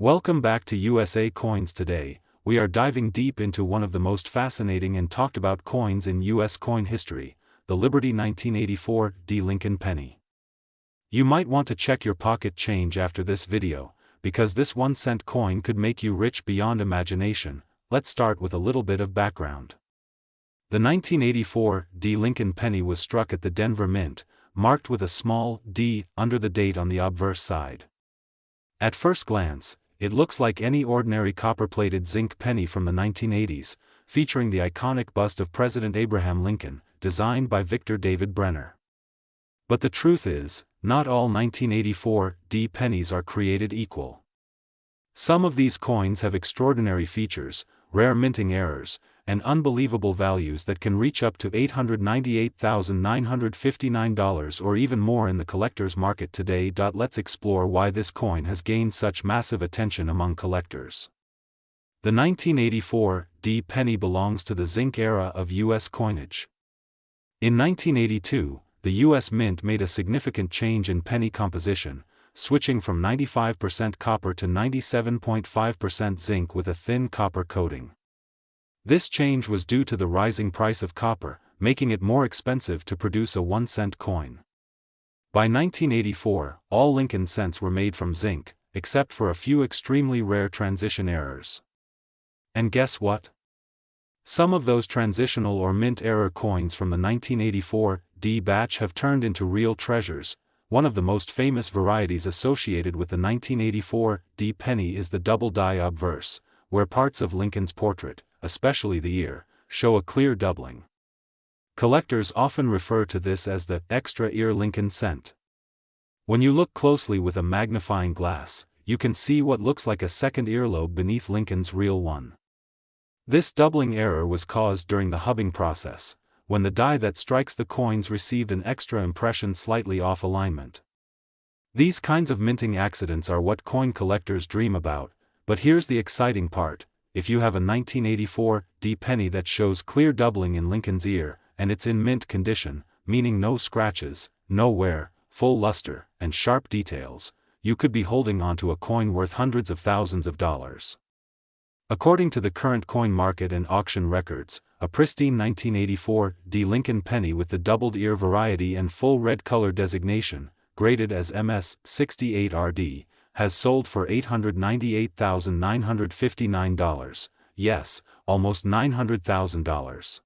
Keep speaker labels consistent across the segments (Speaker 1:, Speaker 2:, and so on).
Speaker 1: Welcome back to USA Coins. Today, we are diving deep into one of the most fascinating and talked about coins in U.S. coin history, the Liberty 1984 D. Lincoln penny. You might want to check your pocket change after this video, because this 1-cent coin could make you rich beyond imagination. Let's start with a little bit of background. The 1984 D. Lincoln penny was struck at the Denver Mint, marked with a small d under the date on the obverse side. At first glance, it looks like any ordinary copper-plated zinc penny from the 1980s, featuring the iconic bust of President Abraham Lincoln, designed by Victor David Brenner. But the truth is, not all 1984 D pennies are created equal. Some of these coins have extraordinary features, rare minting errors, and unbelievable values that can reach up to $898,959 or even more in the collector's market today. Let's explore why this coin has gained such massive attention among collectors. The 1984 D penny belongs to the zinc era of U.S. coinage. In 1982, the U.S. Mint made a significant change in penny composition, switching from 95% copper to 97.5% zinc with a thin copper coating. This change was due to the rising price of copper, making it more expensive to produce a 1-cent coin. By 1984, all Lincoln cents were made from zinc, except for a few extremely rare transition errors. And guess what? Some of those transitional or mint error coins from the 1984 D batch have turned into real treasures. One of the most famous varieties associated with the 1984 D penny is the double die obverse, where parts of Lincoln's portrait, especially the ear, show a clear doubling. Collectors often refer to this as the extra ear Lincoln cent. When you look closely with a magnifying glass, you can see what looks like a second earlobe beneath Lincoln's real one. This doubling error was caused during the hubbing process, when the die that strikes the coins received an extra impression slightly off alignment. These kinds of minting accidents are what coin collectors dream about, but here's the exciting part. If you have a 1984 D penny that shows clear doubling in Lincoln's ear, and it's in mint condition, meaning no scratches, no wear, full luster, and sharp details, you could be holding onto a coin worth hundreds of thousands of dollars. According to the current coin market and auction records, a pristine 1984 D Lincoln penny with the doubled ear variety and full red color designation, graded as MS 68RD, has sold for $898,959, yes, almost $900,000.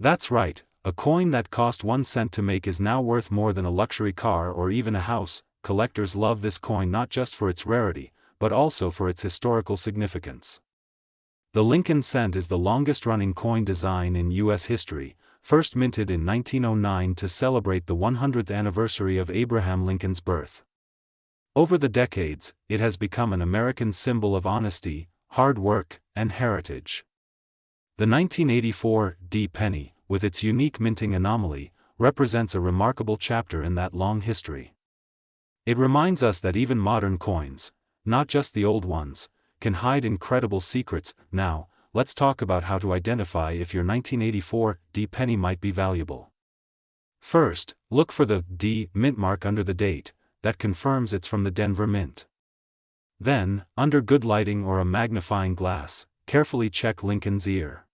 Speaker 1: That's right, a coin that cost 1 cent to make is now worth more than a luxury car or even a house. Collectors love this coin not just for its rarity, but also for its historical significance. The Lincoln cent is the longest-running coin design in U.S. history, first minted in 1909 to celebrate the 100th anniversary of Abraham Lincoln's birth. Over the decades, it has become an American symbol of honesty, hard work, and heritage. The 1984 D penny, with its unique minting anomaly, represents a remarkable chapter in that long history. It reminds us that even modern coins, not just the old ones, can hide incredible secrets. Now, let's talk about how to identify if your 1984 D penny might be valuable. First, look for the D mint mark under the date. That confirms it's from the Denver Mint. Then, under good lighting or a magnifying glass, carefully check Lincoln's ear.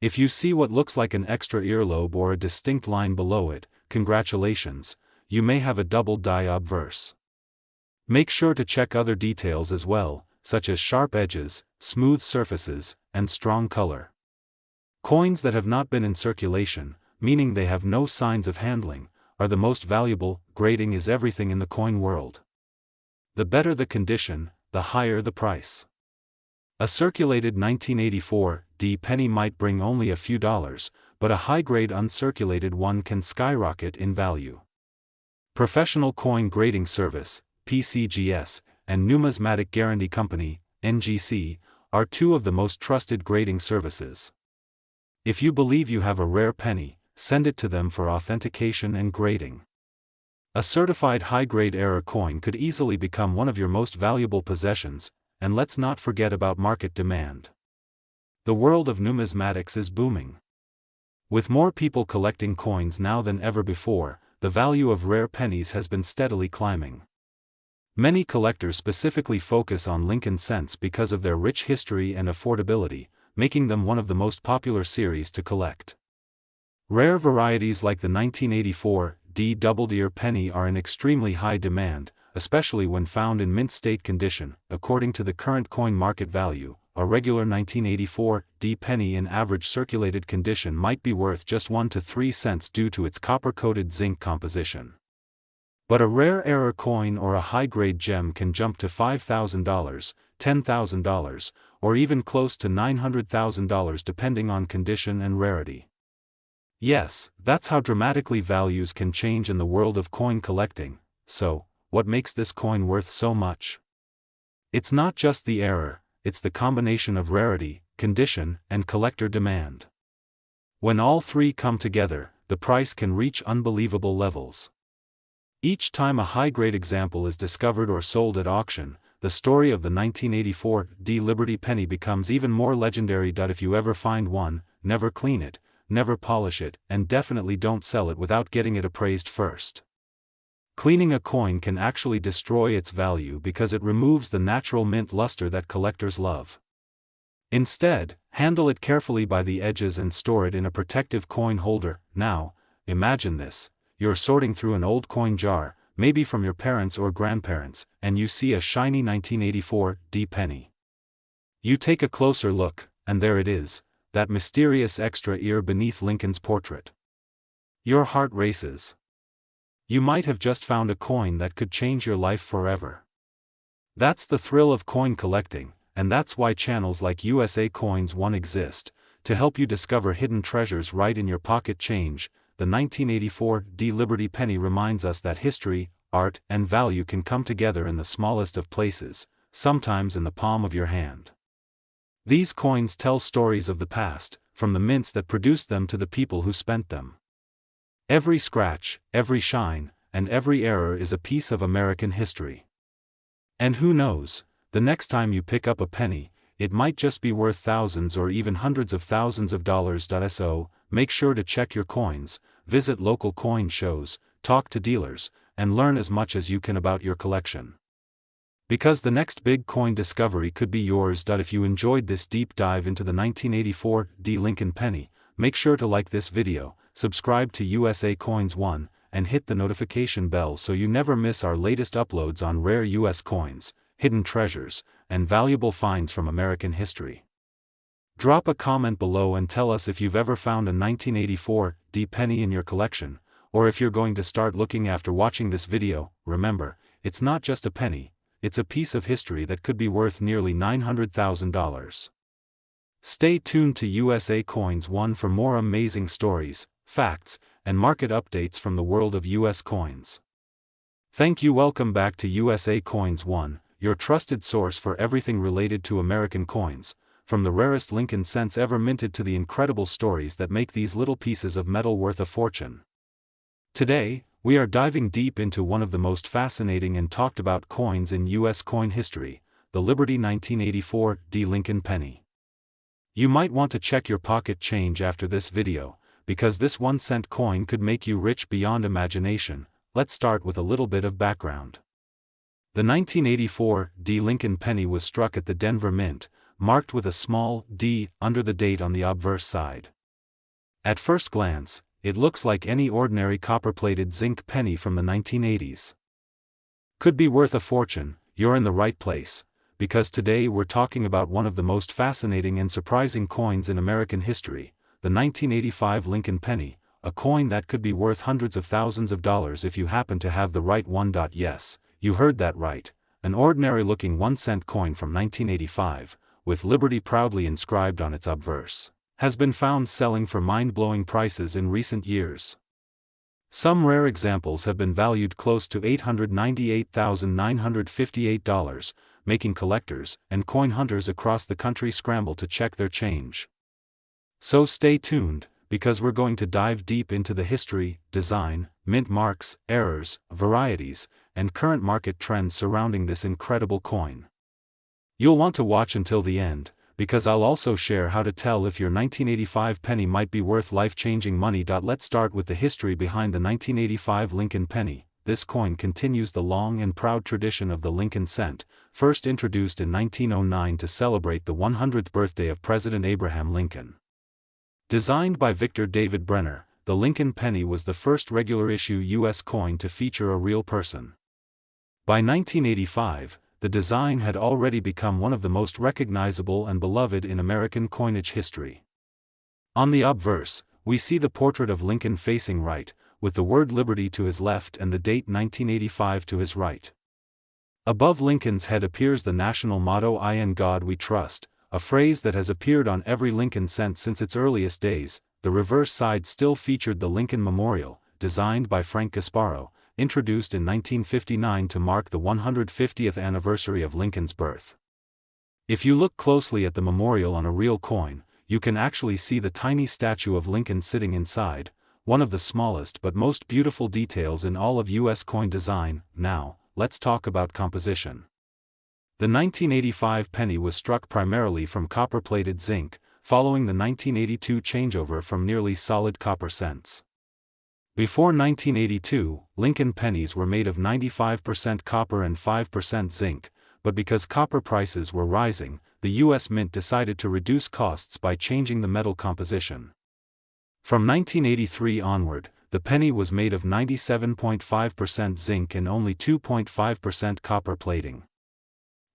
Speaker 1: If you see what looks like an extra earlobe or a distinct line below it, congratulations, you may have a double die obverse. Make sure to check other details as well, such as sharp edges, smooth surfaces, and strong color. Coins that have not been in circulation, meaning they have no signs of handling, are the most valuable. Grading is everything in the coin world. The better the condition, the higher the price. A circulated 1984 D penny might bring only a few dollars, but a high-grade uncirculated one can skyrocket in value. Professional Coin Grading Service, PCGS, and Numismatic Guarantee Company, NGC, are two of the most trusted grading services. If you believe you have a rare penny, send it to them for authentication and grading. A certified high-grade error coin could easily become one of your most valuable possessions, and let's not forget about market demand. The world of numismatics is booming. With more people collecting coins now than ever before, the value of rare pennies has been steadily climbing. Many collectors specifically focus on Lincoln cents because of their rich history and affordability, making them one of the most popular series to collect. Rare varieties like the 1984 D double-ear penny are in extremely high demand, especially when found in mint state condition. According to the current coin market value, a regular 1984 D penny in average circulated condition might be worth just 1 to 3 cents due to its copper-coated zinc composition. But a rare error coin or a high-grade gem can jump to $5,000, $10,000, or even close to $900,000 depending on condition and rarity. Yes, that's how dramatically values can change in the world of coin collecting. So, what makes this coin worth so much? It's not just the error, it's the combination of rarity, condition, and collector demand. When all three come together, the price can reach unbelievable levels. Each time a high-grade example is discovered or sold at auction, the story of the 1984 D Liberty penny becomes even more legendary. If you ever find one, never clean it, never polish it, and definitely don't sell it without getting it appraised first. Cleaning a coin can actually destroy its value because it removes the natural mint luster that collectors love. Instead, handle it carefully by the edges and store it in a protective coin holder. Now, imagine this. You're sorting through an old coin jar, maybe from your parents or grandparents, and you see a shiny 1984 D penny. You take a closer look, and there it is, that mysterious extra ear beneath Lincoln's portrait. Your heart races. You might have just found a coin that could change your life forever. That's the thrill of coin collecting, and that's why channels like U.S.A. Coins 1 exist, to help you discover hidden treasures right in your pocket. Change. The 1984 D Liberty penny reminds us that history, art, and value can come together in the smallest of places, sometimes in the palm of your hand. These coins tell stories of the past, from the mints that produced them to the people who spent them. Every scratch, every shine, and every error is a piece of American history. And who knows, the next time you pick up a penny, it might just be worth thousands or even hundreds of thousands of dollars. So, make sure to check your coins, visit local coin shows, talk to dealers, and learn as much as you can about your collection. Because the next big coin discovery could be yours. If you enjoyed this deep dive into the 1984 D Lincoln penny, make sure to like this video, subscribe to U.S.A. Coins 1, and hit the notification bell so you never miss our latest uploads on rare U.S. coins, hidden treasures, and valuable finds from American history. Drop a comment below and tell us if you've ever found a 1984 D penny in your collection, or if you're going to start looking after watching this video. Remember, it's not just a penny, it's a piece of history that could be worth nearly $900,000. Stay tuned to U.S.A. Coins 1 for more amazing stories, facts, and market updates from the world of U.S. coins. Thank you. Welcome back to U.S.A. Coins 1, your trusted source for everything related to American coins, from the rarest Lincoln cents ever minted to the incredible stories that make these little pieces of metal worth a fortune. Today, we are diving deep into one of the most fascinating and talked about coins in U.S. coin history, the Liberty 1984 D Lincoln penny. You might want to check your pocket change after this video, because this 1-cent coin could make you rich beyond imagination. Let's start with a little bit of background. The 1984 D Lincoln penny was struck at the Denver Mint, marked with a small D under the date on the obverse side. At first glance, it looks like any ordinary copper-plated zinc penny from the 1980s. Could be worth a fortune. You're in the right place, because today we're talking about one of the most fascinating and surprising coins in American history, the 1985 Lincoln penny, a coin that could be worth hundreds of thousands of dollars if you happen to have the right one. Yes, you heard that right, an ordinary-looking 1-cent coin from 1985, with Liberty proudly inscribed on its obverse, has been found selling for mind-blowing prices in recent years. Some rare examples have been valued close to $898,958, making collectors and coin hunters across the country scramble to check their change. So stay tuned, because we're going to dive deep into the history, design, mint marks, errors, varieties, and current market trends surrounding this incredible coin. You'll want to watch until the end, because I'll also share how to tell if your 1985 penny might be worth life-changing money. Let's start with the history behind the 1985 Lincoln penny. this coin continues the long and proud tradition of the Lincoln cent, first introduced in 1909 to celebrate the 100th birthday of President Abraham Lincoln. Designed by Victor David Brenner, the Lincoln penny was the first regular-issue U.S. coin to feature a real person. By 1985, the design had already become one of the most recognizable and beloved in American coinage history. On the obverse, we see the portrait of Lincoln facing right, with the word Liberty to his left and the date 1985 to his right. Above Lincoln's head appears the national motto "In God We Trust," a phrase that has appeared on every Lincoln cent since its earliest days. The reverse side still featured the Lincoln Memorial, designed by Frank Gasparo, introduced in 1959 to mark the 150th anniversary of Lincoln's birth. If you look closely at the memorial on a real coin, you can actually see the tiny statue of Lincoln sitting inside, one of the smallest but most beautiful details in all of U.S. coin design. Now, let's talk about composition. The 1985 penny was struck primarily from copper-plated zinc, following the 1982 changeover from nearly solid copper cents. Before 1982, Lincoln pennies were made of 95% copper and 5% zinc, but because copper prices were rising, the U.S. Mint decided to reduce costs by changing the metal composition. From 1983 onward, the penny was made of 97.5% zinc and only 2.5% copper plating.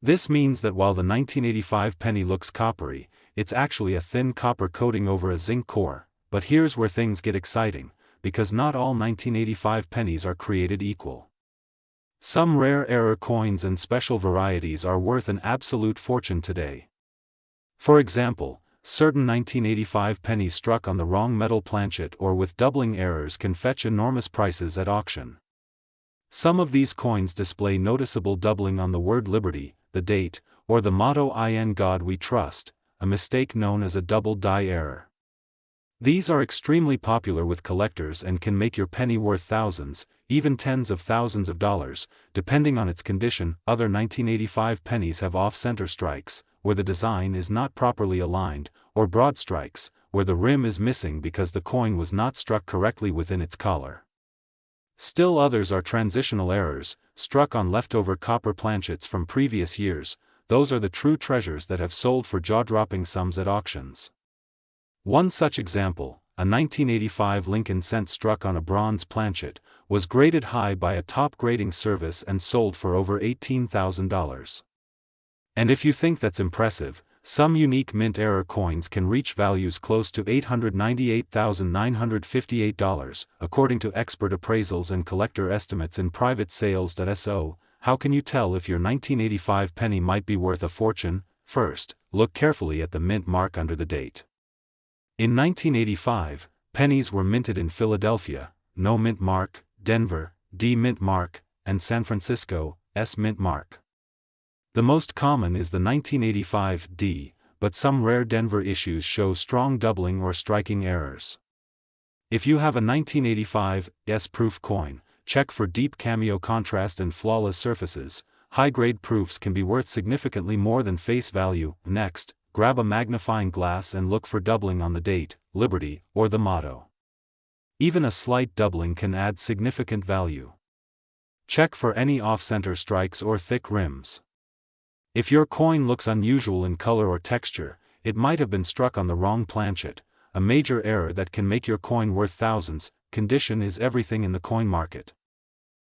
Speaker 1: This means that while the 1985 penny looks coppery, it's actually a thin copper coating over a zinc core. But here's where things get exciting, because not all 1985 pennies are created equal. Some rare error coins and special varieties are worth an absolute fortune today. For example, certain 1985 pennies struck on the wrong metal planchet or with doubling errors can fetch enormous prices at auction. Some of these coins display noticeable doubling on the word Liberty, the date, or the motto "In God We Trust," a mistake known as a double die error. These are extremely popular with collectors and can make your penny worth thousands, even tens of thousands of dollars, depending on its condition. Other 1985 pennies have off-center strikes, where the design is not properly aligned, or broad strikes, where the rim is missing because the coin was not struck correctly within its collar. Still others are transitional errors, struck on leftover copper planchets from previous years. Those are the true treasures that have sold for jaw-dropping sums at auctions. One such example, a 1985 Lincoln cent struck on a bronze planchet, was graded high by a top grading service and sold for over $18,000. And if you think that's impressive, some unique mint error coins can reach values close to $898,958, according to expert appraisals and collector estimates in private sales.so. How can you tell if your 1985 penny might be worth a fortune? First, look carefully at the mint mark under the date. In 1985, pennies were minted in Philadelphia, no mint mark, Denver, D mint mark, and San Francisco, S mint mark. The most common is the 1985 D, but some rare Denver issues show strong doubling or striking errors. If you have a 1985 S-proof coin, check for deep cameo contrast and flawless surfaces. High-grade proofs can be worth significantly more than face value. Next, grab a magnifying glass and look for doubling on the date, Liberty, or the motto. Even a slight doubling can add significant value. Check for any off-center strikes or thick rims. If your coin looks unusual in color or texture, it might have been struck on the wrong planchet, a major error that can make your coin worth thousands. Condition is everything in the coin market.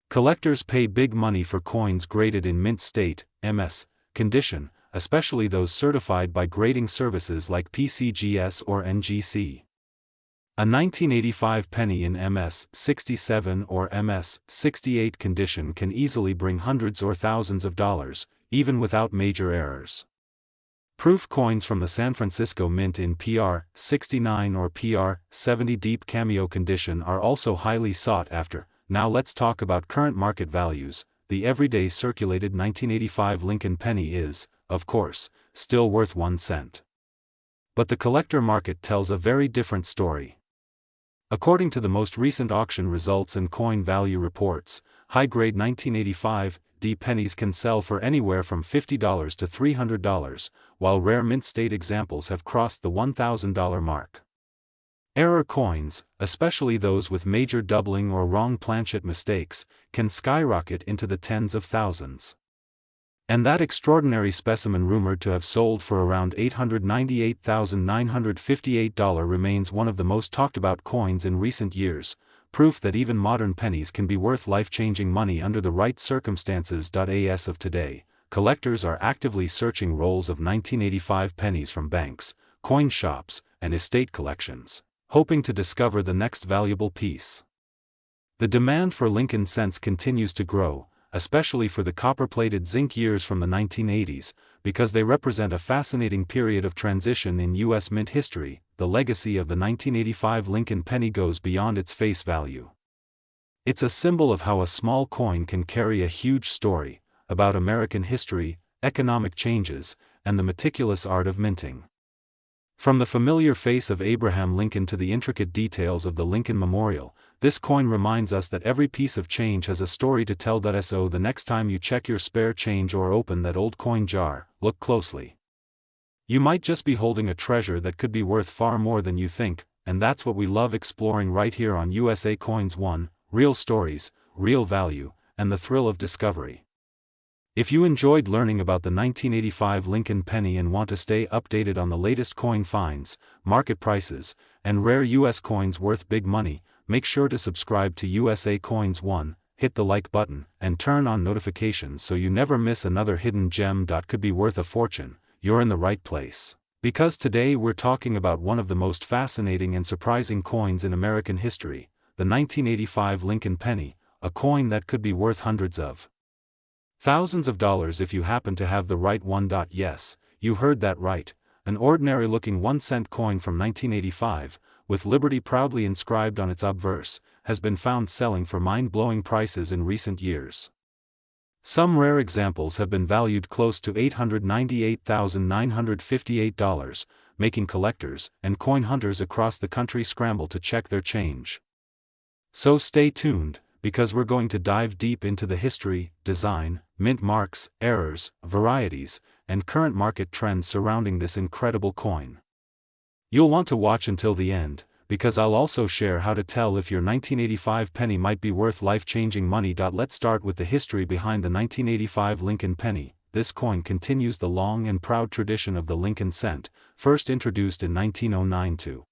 Speaker 1: Collectors pay big money for coins graded in mint state, MS, condition, especially those certified by grading services like PCGS or NGC. A 1985 penny in MS 67 or MS 68 condition can easily bring hundreds or thousands of dollars, even without major errors. Proof coins from the San Francisco Mint in PR 69 or PR 70 deep cameo condition are also highly sought after. Now let's talk about current market values. The everyday circulated 1985 Lincoln penny is, of course, still worth 1 cent. But the collector market tells a very different story. According to the most recent auction results and coin value reports, high-grade 1985 D pennies can sell for anywhere from $50 to $300, while rare mint state examples have crossed the $1,000 mark. Error coins, especially those with major doubling or wrong planchet mistakes, can skyrocket into the tens of thousands. And that extraordinary specimen rumored to have sold for around $898,958 remains one of the most talked about coins in recent years, proof that even modern pennies can be worth life-changing money under the right circumstances. As of today, collectors are actively searching rolls of 1985 pennies from banks, coin shops, and estate collections, hoping to discover the next valuable piece. The demand for Lincoln cents continues to grow, especially for the copper-plated zinc years from the 1980s, because they represent a fascinating period of transition in U.S. mint history. The legacy of the 1985 Lincoln penny goes beyond its face value. It's a symbol of how a small coin can carry a huge story, about American history, economic changes, and the meticulous art of minting. From the familiar face of Abraham Lincoln to the intricate details of the Lincoln Memorial, this coin reminds us that every piece of change has a story to tell. So the next time you check your spare change or open that old coin jar, look closely. You might just be holding a treasure that could be worth far more than you think, and that's what we love exploring right here on USA Coins 1, real stories, real value, and the thrill of discovery. If you enjoyed learning about the 1985 Lincoln penny and want to stay updated on the latest coin finds, market prices, and rare U.S. coins worth big money, make sure to subscribe to USA Coins 1, hit the like button, and turn on notifications so you never miss another hidden gem. Could be worth a fortune. You're in the right place. Because today we're talking about one of the most fascinating and surprising coins in American history, the 1985 Lincoln penny, a coin that could be worth hundreds of thousands of dollars if you happen to have the right one. Yes, you heard that right, an ordinary-looking 1-cent coin from 1985, with Liberty proudly inscribed on its obverse, has been found selling for mind-blowing prices in recent years. Some rare examples have been valued close to $898,958, making collectors and coin hunters across the country scramble to check their change. So stay tuned, because we're going to dive deep into the history, design, mint marks, errors, varieties, and current market trends surrounding this incredible coin. You'll want to watch until the end, because I'll also share how to tell if your 1985 penny might be worth life-changing money. Let's start with the history behind the 1985 Lincoln penny. This coin continues the long and proud tradition of the Lincoln cent, first introduced in 1909.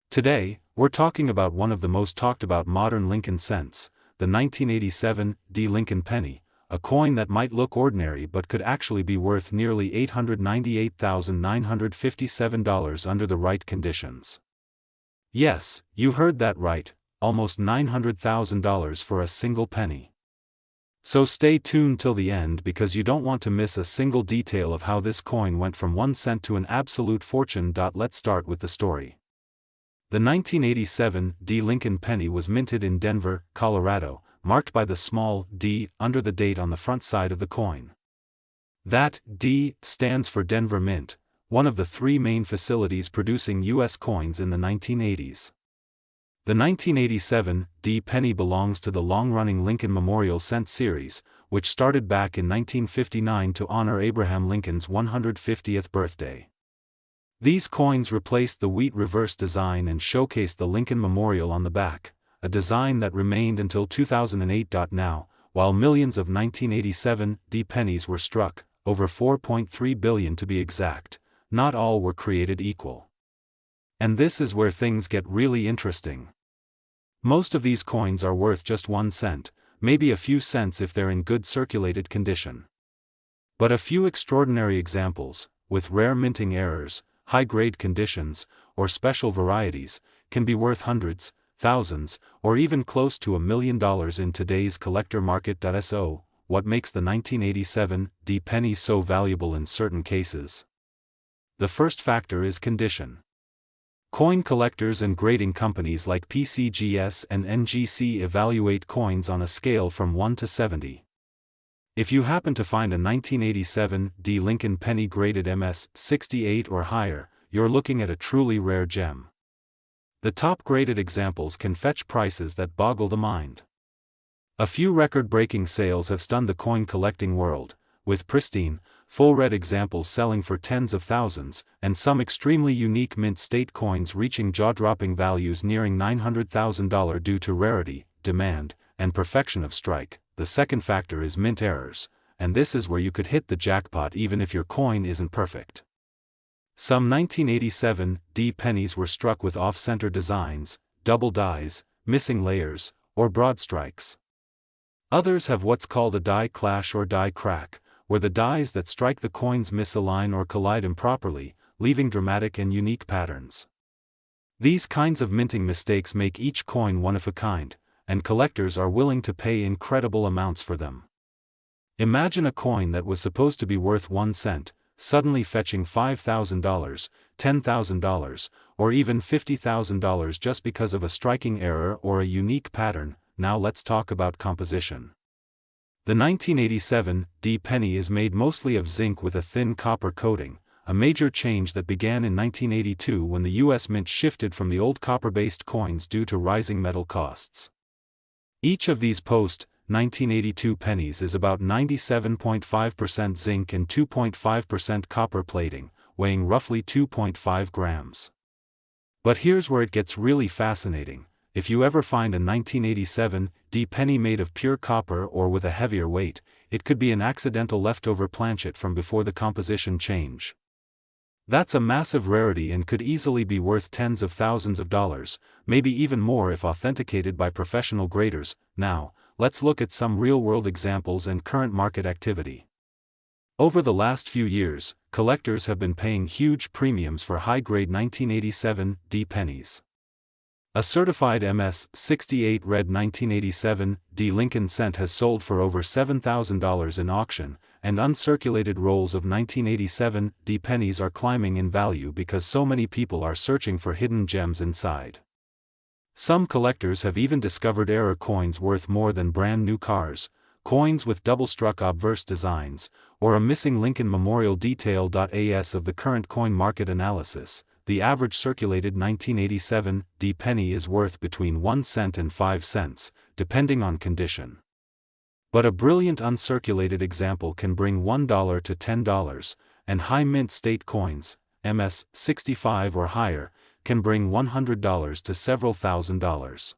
Speaker 1: Today, we're talking about one of the most talked about modern Lincoln cents, the 1987 Lincoln penny, a coin that might look ordinary but could actually be worth nearly $898,957 under the right conditions. Yes, you heard that right, almost $900,000 for a single penny. So stay tuned till the end because you don't want to miss a single detail of how this coin went from 1 cent to an absolute fortune. Let's start with the story. The 1987 Lincoln penny was minted in Denver, Colorado, marked by the small d under the date on the front side of the coin. That D stands for Denver Mint, one of the three main facilities producing U.S. coins in the 1980s. The 1987 penny belongs to the long-running Lincoln Memorial Cent series, which started back in 1959 to honor Abraham Lincoln's 150th birthday. These coins replaced the wheat reverse design and showcased the Lincoln Memorial on the back, a design that remained until 2008. Now, while millions of 1987 pennies were struck, over 4.3 billion to be exact, not all were created equal. And this is where things get really interesting. Most of these coins are worth just 1 cent, maybe a few cents if they're in good circulated condition. But a few extraordinary examples, with rare minting errors, high-grade conditions, or special varieties, can be worth hundreds, thousands, or even close to $1 million in today's collector market. So, what makes the 1987 penny so valuable in certain cases? The first factor is condition. Coin collectors and grading companies like PCGS and NGC evaluate coins on a scale from 1 to 70. If you happen to find a 1987 Lincoln penny graded MS 68 or higher, you're looking at a truly rare gem. The top-graded examples can fetch prices that boggle the mind. A few record-breaking sales have stunned the coin collecting world, with pristine, full red examples selling for tens of thousands, and some extremely unique mint state coins reaching jaw-dropping values nearing $900,000 due to rarity, demand, and perfection of strike. The second factor is mint errors, and this is where you could hit the jackpot even if your coin isn't perfect. Some 1987 D pennies were struck with off-center designs, double dies, missing layers, or broad strikes. Others have what's called a die clash or die crack, where the dies that strike the coins misalign or collide improperly, leaving dramatic and unique patterns. These kinds of minting mistakes make each coin one of a kind, and collectors are willing to pay incredible amounts for them. Imagine a coin that was supposed to be worth 1 cent, suddenly fetching $5,000, $10,000, or even $50,000 just because of a striking error or a unique pattern. Now let's talk about composition. The 1987 D penny is made mostly of zinc with a thin copper coating, a major change that began in 1982 when the U.S. Mint shifted from the old copper-based coins due to rising metal costs. Each of these post-1982 pennies is about 97.5% zinc and 2.5% copper plating, weighing roughly 2.5 grams. But here's where it gets really fascinating. If you ever find a 1987 D penny made of pure copper or with a heavier weight, it could be an accidental leftover planchet from before the composition change. That's a massive rarity and could easily be worth tens of thousands of dollars, maybe even more if authenticated by professional graders. Now, let's look at some real-world examples and current market activity. Over the last few years, collectors have been paying huge premiums for high-grade 1987 D pennies. A certified MS-68 red 1987 D Lincoln cent has sold for over $7,000 in auction, and uncirculated rolls of 1987 D pennies are climbing in value because so many people are searching for hidden gems inside. Some collectors have even discovered error coins worth more than brand new cars, coins with double-struck obverse designs, or a missing Lincoln Memorial detail. As of the current coin market analysis, the average circulated 1987 D penny is worth between 1 cent and 5 cents, depending on condition. But a brilliant uncirculated example can bring $1 to $10, and high mint state coins, MS-65 or higher, can bring $100 to several $1,000s.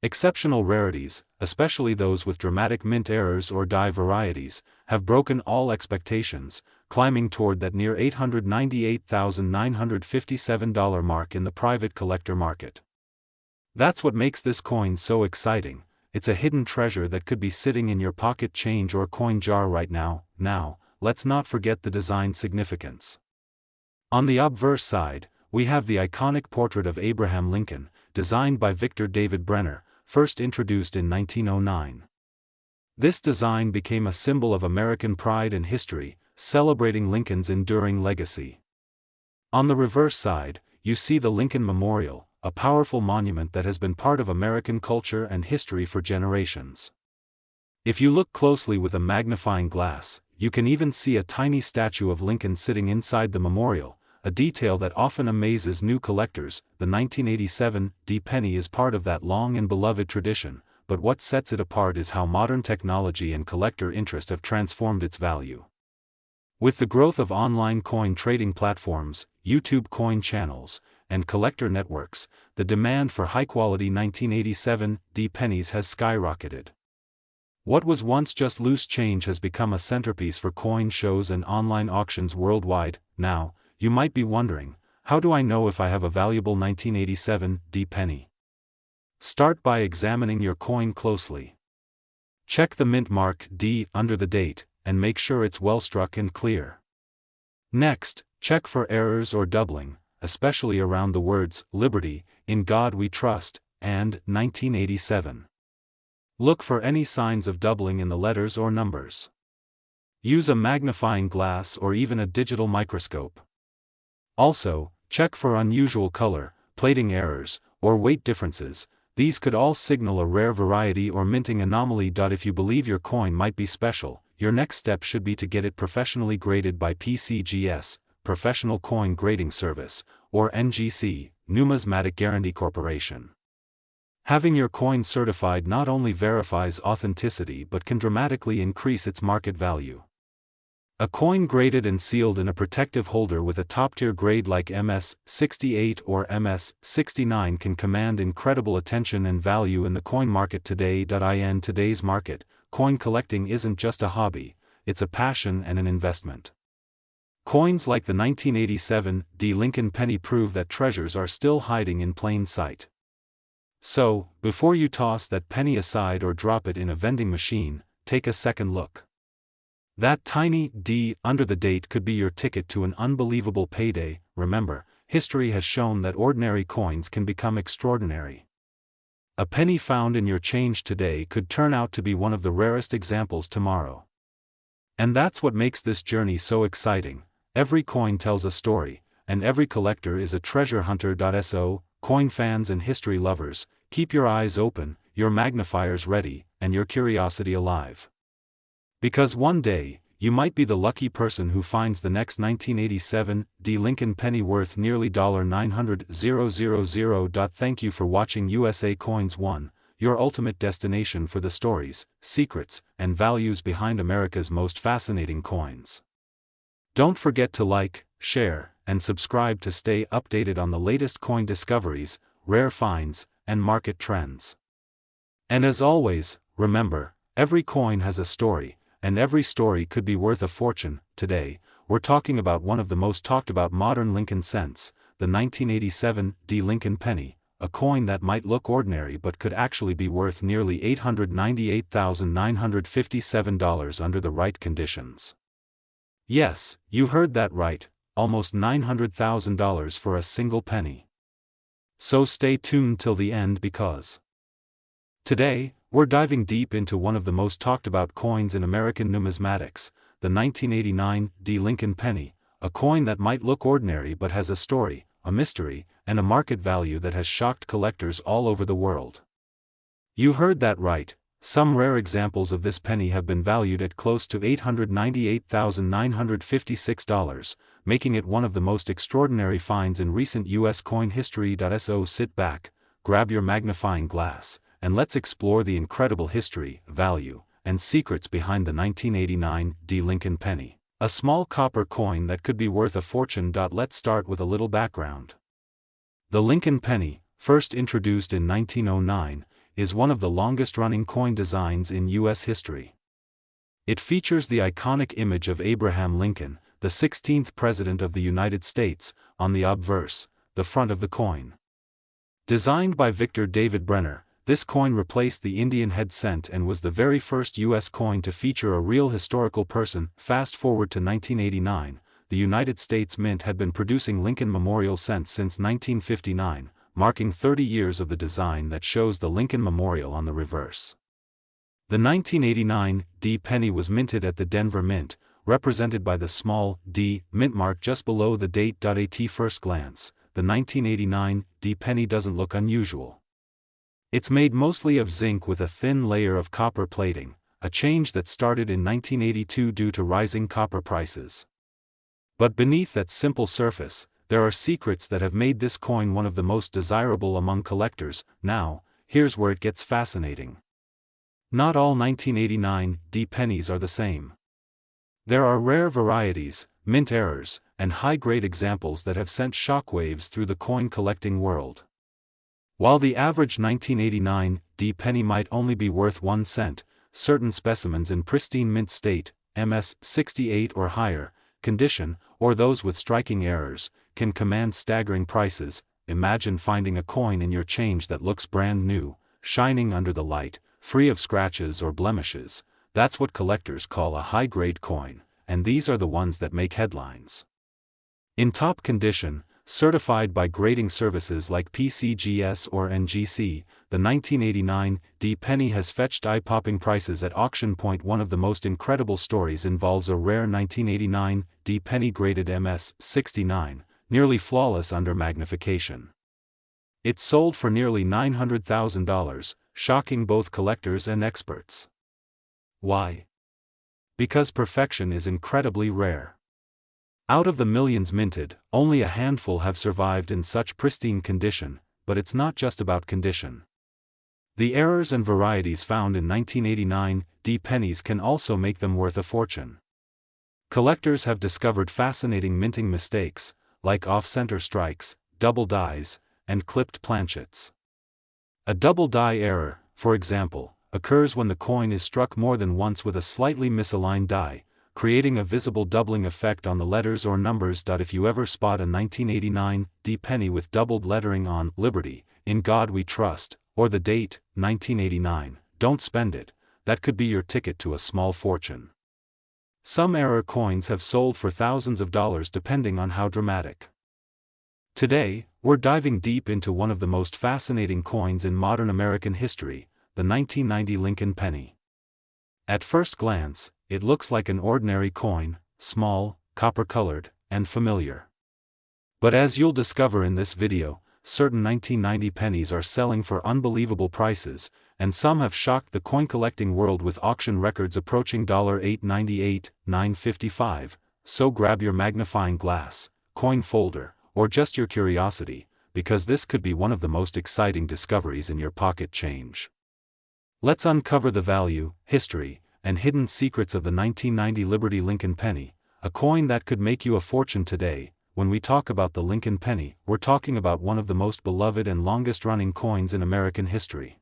Speaker 1: Exceptional rarities, especially those with dramatic mint errors or die varieties, have broken all expectations, climbing toward that near $898,957 mark in the private collector market. That's what makes this coin so exciting. It's a hidden treasure that could be sitting in your pocket change or coin jar right now. Now, let's not forget the design significance. On the obverse side, we have the iconic portrait of Abraham Lincoln, designed by Victor David Brenner, first introduced in 1909. This design became a symbol of American pride and history, celebrating Lincoln's enduring legacy. On the reverse side, you see the Lincoln Memorial, a powerful monument that has been part of American culture and history for generations. If you look closely with a magnifying glass, you can even see a tiny statue of Lincoln sitting inside the memorial, a detail that often amazes new collectors. The 1987 D penny is part of that long and beloved tradition, but what sets it apart is how modern technology and collector interest have transformed its value. With the growth of online coin trading platforms, YouTube coin channels, and collector networks, the demand for high-quality 1987 D pennies has skyrocketed. What was once just loose change has become a centerpiece for coin shows and online auctions worldwide. Now, you might be wondering, how do I know if I have a valuable 1987 D penny? Start by examining your coin closely. Check the mint mark D under the date, and make sure it's well struck and clear. Next, check for errors or doubling, especially around the words "Liberty," "In God We Trust," and 1987. Look for any signs of doubling in the letters or numbers. Use a magnifying glass or even a digital microscope. Also, check for unusual color, plating errors, or weight differences. These could all signal a rare variety or minting anomaly. If you believe your coin might be special, your next step should be to get it professionally graded by PCGS, Professional Coin Grading Service, or NGC, Numismatic Guarantee Corporation. Having your coin certified not only verifies authenticity but can dramatically increase its market value. A coin graded and sealed in a protective holder with a top-tier grade like MS-68 or MS-69 can command incredible attention and value in the coin market today. In today's market, coin collecting isn't just a hobby, it's a passion and an investment. Coins like the 1987 Lincoln penny prove that treasures are still hiding in plain sight. So, before you toss that penny aside or drop it in a vending machine, take a second look. That tiny D under the date could be your ticket to an unbelievable payday. Remember, history has shown that ordinary coins can become extraordinary. A penny found in your change today could turn out to be one of the rarest examples tomorrow. And that's what makes this journey so exciting. Every coin tells a story, and every collector is a treasure hunter. So, coin fans and history lovers, keep your eyes open, your magnifiers ready, and your curiosity alive. Because one day, you might be the lucky person who finds the next 1987 Lincoln penny worth nearly $900,000. Thank you for watching USA Coins 1, your ultimate destination for the stories, secrets, and values behind America's most fascinating coins. Don't forget to like, share, and subscribe to stay updated on the latest coin discoveries, rare finds, and market trends. And as always, remember, every coin has a story, and every story could be worth a fortune. Today, we're talking about one of the most talked about modern Lincoln cents, the 1987 Lincoln penny, a coin that might look ordinary but could actually be worth nearly $898,957 under the right conditions. Yes, you heard that right, almost $900,000 for a single penny. So stay tuned till the end because today, we're diving deep into one of the most talked about coins in American numismatics, the 1989 Lincoln penny, a coin that might look ordinary but has a story, a mystery, and a market value that has shocked collectors all over the world. You heard that right, some rare examples of this penny have been valued at close to $898,956, making it one of the most extraordinary finds in recent U.S. coin history. So sit back, grab your magnifying glass, and let's explore the incredible history, value, and secrets behind the 1989 Lincoln penny, a small copper coin that could be worth a fortune. Let's start with a little background. The Lincoln penny, first introduced in 1909, is one of the longest-running coin designs in U.S. history. It features the iconic image of Abraham Lincoln, the 16th President of the United States, on the obverse, the front of the coin. Designed by Victor David Brenner, this coin replaced the Indian head cent and was the very first U.S. coin to feature a real historical person. Fast forward to 1989, the United States Mint had been producing Lincoln Memorial cents since 1959, marking 30 years of the design that shows the Lincoln Memorial on the reverse. The 1989 penny was minted at the Denver Mint, represented by the small D mint mark just below the date. At first glance, the 1989 penny doesn't look unusual. It's made mostly of zinc with a thin layer of copper plating, a change that started in 1982 due to rising copper prices. But beneath that simple surface, there are secrets that have made this coin one of the most desirable among collectors. Now, here's where it gets fascinating. Not all 1989 pennies are the same. There are rare varieties, mint errors, and high-grade examples that have sent shockwaves through the coin collecting world. While the average 1989 penny might only be worth 1 cent, certain specimens in pristine mint state, MS-68 or higher, condition, or those with striking errors, can command staggering prices. Imagine finding a coin in your change that looks brand new, shining under the light, free of scratches or blemishes. That's what collectors call a high-grade coin, and these are the ones that make headlines. In top condition, certified by grading services like PCGS or NGC, the 1989 penny has fetched eye-popping prices at auction point. One of the most incredible stories involves a rare 1989 penny graded MS-69, nearly flawless under magnification. It sold for nearly $900,000, shocking both collectors and experts. Why? Because perfection is incredibly rare. Out of the millions minted, only a handful have survived in such pristine condition, but it's not just about condition. The errors and varieties found in 1989 pennies can also make them worth a fortune. Collectors have discovered fascinating minting mistakes, like off-center strikes, double dies, and clipped planchets. A double die error, for example, occurs when the coin is struck more than once with a slightly misaligned die, creating a visible doubling effect on the letters or numbers. If you ever spot a 1989 D penny with doubled lettering on Liberty, In God We Trust, or the date, 1989, don't spend it, that could be your ticket to a small fortune. Some error coins have sold for thousands of dollars depending on how dramatic. Today, we're diving deep into one of the most fascinating coins in modern American history, the 1990 Lincoln penny. At first glance, it looks like an ordinary coin, small, copper-colored, and familiar. But as you'll discover in this video, certain 1990 pennies are selling for unbelievable prices, and some have shocked the coin-collecting world with auction records approaching $898, $955, so grab your magnifying glass, coin folder, or just your curiosity, because this could be one of the most exciting discoveries in your pocket change. Let's uncover the value, history, and hidden secrets of the 1990 Liberty Lincoln penny, a coin that could make you a fortune today. When we talk about the Lincoln penny, we're talking about one of the most beloved and longest-running coins in American history.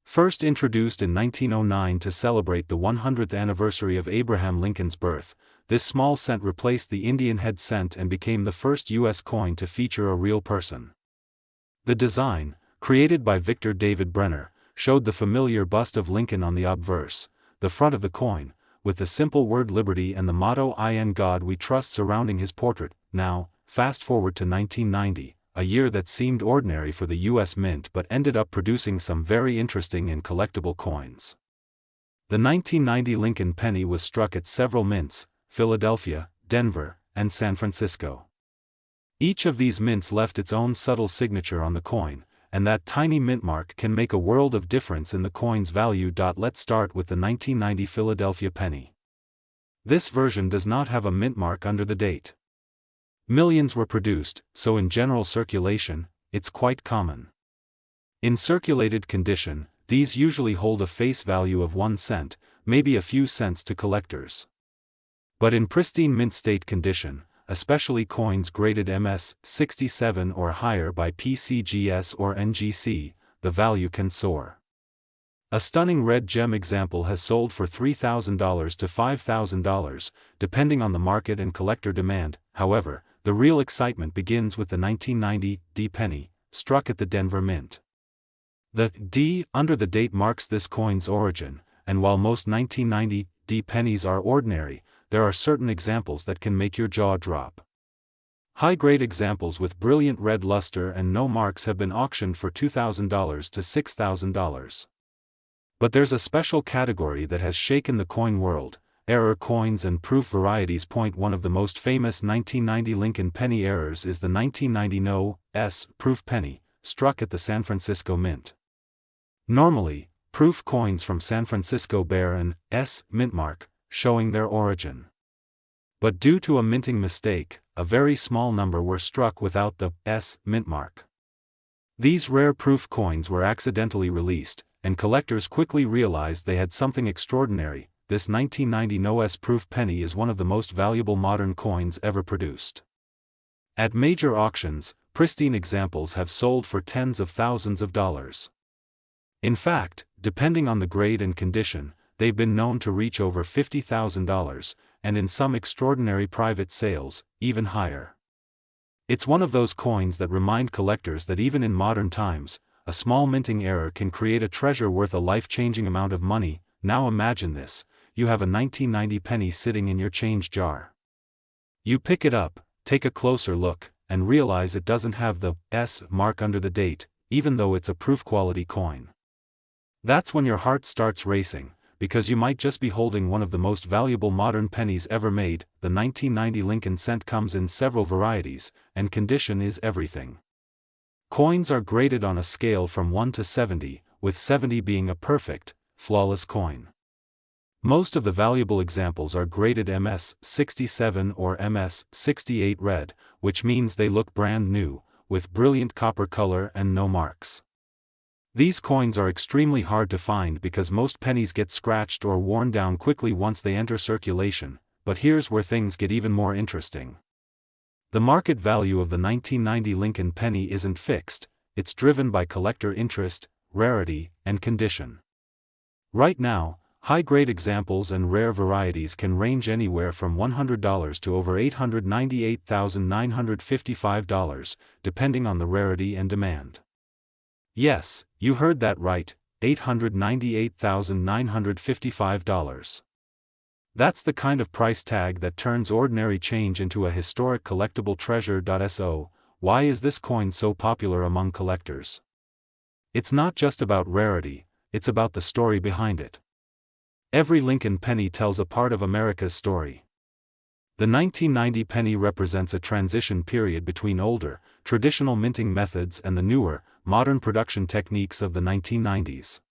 Speaker 1: First introduced in 1909 to celebrate the 100th anniversary of Abraham Lincoln's birth, this small cent replaced the Indian head cent and became the first U.S. coin to feature a real person. The design, created by Victor David Brenner, showed the familiar bust of Lincoln on the obverse, the front of the coin, with the simple word Liberty and the motto "In God We Trust" surrounding his portrait. Now, fast forward to 1990, a year that seemed ordinary for the U.S. Mint but ended up producing some very interesting and collectible coins. The 1990 Lincoln penny was struck at several mints, Philadelphia, Denver, and San Francisco. Each of these mints left its own subtle signature on the coin, and that tiny mint mark can make a world of difference in the coin's value. Let's start with the 1990 Philadelphia penny. This version does not have a mint mark under the date. Millions were produced, so in general circulation, it's quite common. In circulated condition, these usually hold a face value of 1 cent, maybe a few cents to collectors. But in pristine mint state condition, especially coins graded MS 67 or higher by PCGS or NGC, the value can soar. A stunning red gem example has sold for $3,000 to $5,000, depending on the market and collector demand. However, the real excitement begins with the 1990 D penny, struck at the Denver Mint. The D under the date marks this coin's origin, and while most 1990 D pennies are ordinary, there are certain examples that can make your jaw drop. High-grade examples with brilliant red luster and no marks have been auctioned for $2,000 to $6,000. But there's a special category that has shaken the coin world, error coins and proof varieties. One of the most famous 1990 Lincoln penny errors is the 1990 No.S proof penny, struck at the San Francisco Mint. Normally, proof coins from San Francisco bear an S mint mark, showing their origin. But due to a minting mistake, a very small number were struck without the S mint mark. These rare proof coins were accidentally released, and collectors quickly realized they had something extraordinary. This 1990 No.S proof penny is one of the most valuable modern coins ever produced. At major auctions, pristine examples have sold for tens of thousands of dollars. In fact, depending on the grade and condition, they've been known to reach over $50,000, and in some extraordinary private sales, even higher. It's one of those coins that remind collectors that even in modern times, a small minting error can create a treasure worth a life-changing amount of money. Now imagine this, you have a 1990 penny sitting in your change jar. You pick it up, take a closer look, and realize it doesn't have the S mark under the date, even though it's a proof-quality coin. That's when your heart starts racing, because you might just be holding one of the most valuable modern pennies ever made. The 1990 Lincoln cent comes in several varieties, and condition is everything. Coins are graded on a scale from 1 to 70, with 70 being a perfect, flawless coin. Most of the valuable examples are graded MS 67 or MS 68 red, which means they look brand new, with brilliant copper color and no marks. These coins are extremely hard to find because most pennies get scratched or worn down quickly once they enter circulation. but here's where things get even more interesting. The market value of the 1990 Lincoln penny isn't fixed, it's driven by collector interest, rarity, and condition. Right now, high-grade examples and rare varieties can range anywhere from $100 to over $898,955, depending on the rarity and demand. Yes, you heard that right, $898,955. That's the kind of price tag that turns ordinary change into a historic collectible treasure. So, why is this coin so popular among collectors? It's not just about rarity, it's about the story behind it. Every Lincoln penny tells a part of America's story. The 1990 penny represents a transition period between older, traditional minting methods and the newer, modern production techniques of the 1990s.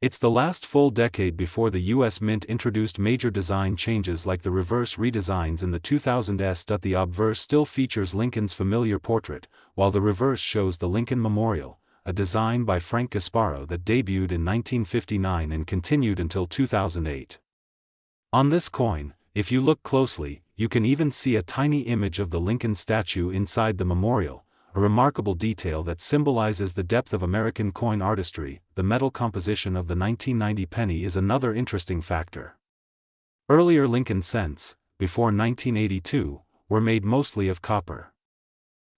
Speaker 1: It's the last full decade before the U.S. Mint introduced major design changes like the reverse redesigns in the 2000s. The obverse still features Lincoln's familiar portrait, while the reverse shows the Lincoln Memorial, a design by Frank Gasparo that debuted in 1959 and continued until 2008. On this coin, if you look closely, you can even see a tiny image of the Lincoln statue inside the memorial, a remarkable detail that symbolizes the depth of American coin artistry. The metal composition of the 1990 penny is another interesting factor. Earlier Lincoln cents, before 1982, were made mostly of copper.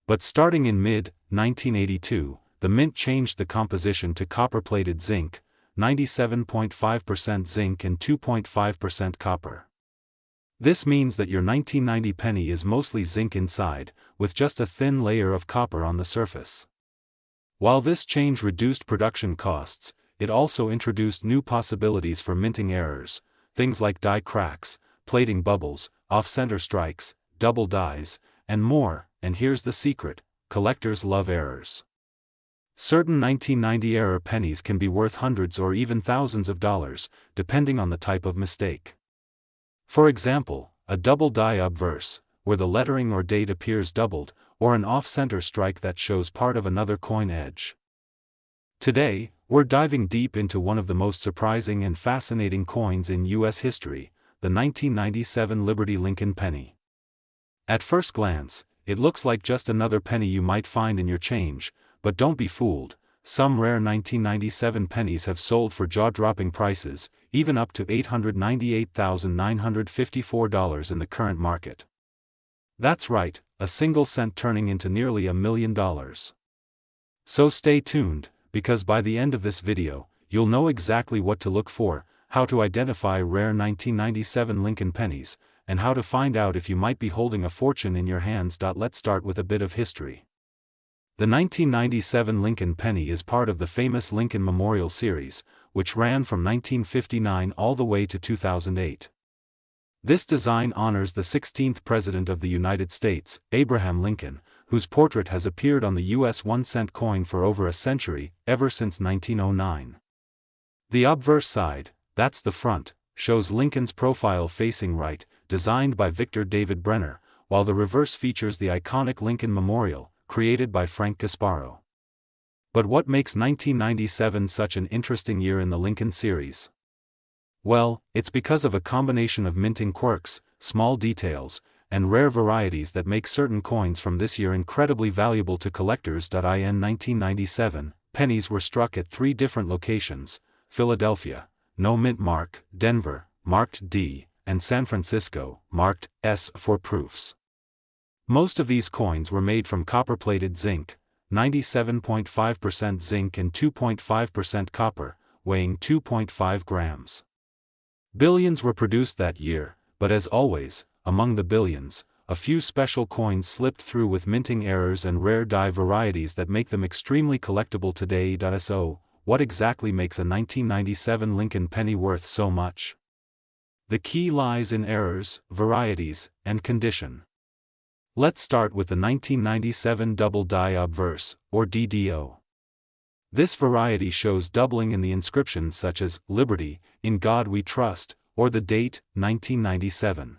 Speaker 1: But starting in mid-1982, the Mint changed the composition to copper-plated zinc, 97.5% zinc and 2.5% copper. This means that your 1990 penny is mostly zinc inside, with just a thin layer of copper on the surface. While this change reduced production costs, it also introduced new possibilities for minting errors, things like die cracks, plating bubbles, off-center strikes, double dies, and more. And here's the secret: collectors love errors. Certain 1990 error pennies can be worth hundreds or even thousands of dollars, depending on the type of mistake. For example, a double die obverse, where the lettering or date appears doubled, or an off-center strike that shows part of another coin edge. Today, we're diving deep into one of the most surprising and fascinating coins in U.S. history, the 1997 Liberty Lincoln penny. At first glance, it looks like just another penny you might find in your change, but don't be fooled. Some rare 1997 pennies have sold for jaw-dropping prices, even up to $898,954 in the current market. That's right, a single cent turning into nearly $1 million. So stay tuned, because by the end of this video, you'll know exactly what to look for, how to identify rare 1997 Lincoln pennies, and how to find out if you might be holding a fortune in your hands. Let's start with a bit of history. The 1997 Lincoln penny is part of the famous Lincoln Memorial series, which ran from 1959 all the way to 2008. This design honors the 16th President of the United States, Abraham Lincoln, whose portrait has appeared on the U.S. 1-cent coin for over a century, ever since 1909. The obverse side, that's the front, shows Lincoln's profile facing right, designed by Victor David Brenner, while the reverse features the iconic Lincoln Memorial, created by Frank Gasparo. But what makes 1997 such an interesting year in the Lincoln series? Well, it's because of a combination of minting quirks, small details, and rare varieties that make certain coins from this year incredibly valuable to collectors. In 1997, pennies were struck at 3 different locations: Philadelphia, no mint mark; Denver, marked D, and San Francisco, marked S for proofs. Most of these coins were made from copper-plated zinc, 97.5% zinc and 2.5% copper, weighing 2.5 grams. Billions were produced that year, but as always, among the billions, a few special coins slipped through with minting errors and rare die varieties that make them extremely collectible today. So, what exactly makes a 1997 Lincoln penny worth so much? The key lies in errors, varieties, and condition. Let's start with the 1997 Double Die Obverse, or DDO. This variety shows doubling in the inscriptions such as "Liberty, in God We Trust," or the date, 1997.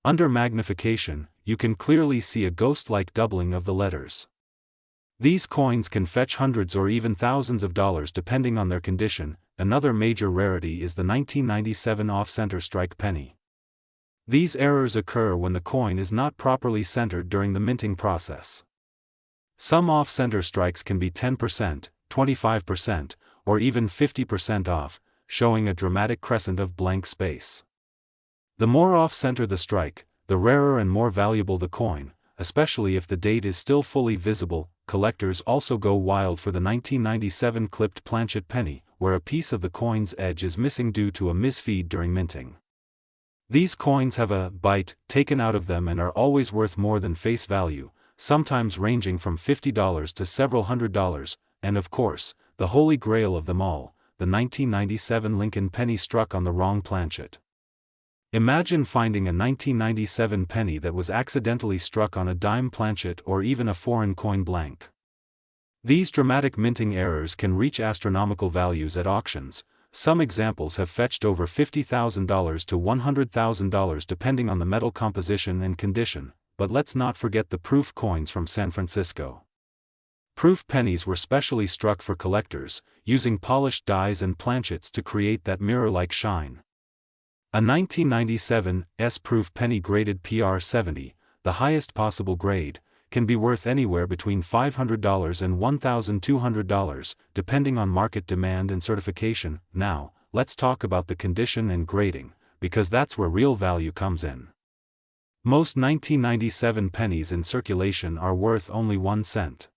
Speaker 1: Under magnification, you can clearly see a ghost-like doubling of the letters. These coins can fetch hundreds or even thousands of dollars depending on their condition. Another major rarity is the 1997 off-center strike penny. These errors occur when the coin is not properly centered during the minting process. Some off-center strikes can be 10%, 25%, or even 50% off, showing a dramatic crescent of blank space. The more off-center the strike, the rarer and more valuable the coin, especially if the date is still fully visible. Collectors also go wild for the 1997 clipped planchet penny, where a piece of the coin's edge is missing due to a misfeed during minting. These coins have a bite taken out of them and are always worth more than face value, sometimes ranging from $50 to several $100s, and of course, the holy grail of them all, the 1997 Lincoln penny struck on the wrong planchet. Imagine finding a 1997 penny that was accidentally struck on a dime planchet or even a foreign coin blank. These dramatic minting errors can reach astronomical values at auctions. Some examples have fetched over $50,000 to $100,000 depending on the metal composition and condition, but let's not forget the proof coins from San Francisco. Proof pennies were specially struck for collectors, using polished dies and planchets to create that mirror-like shine. A 1997 S-proof penny graded PR70, the highest possible grade, can be worth anywhere between $500 and $1,200, depending on market demand and certification. Now, let's talk about the condition and grading, because that's where real value comes in. Most 1997 pennies in circulation are worth only 1 cent.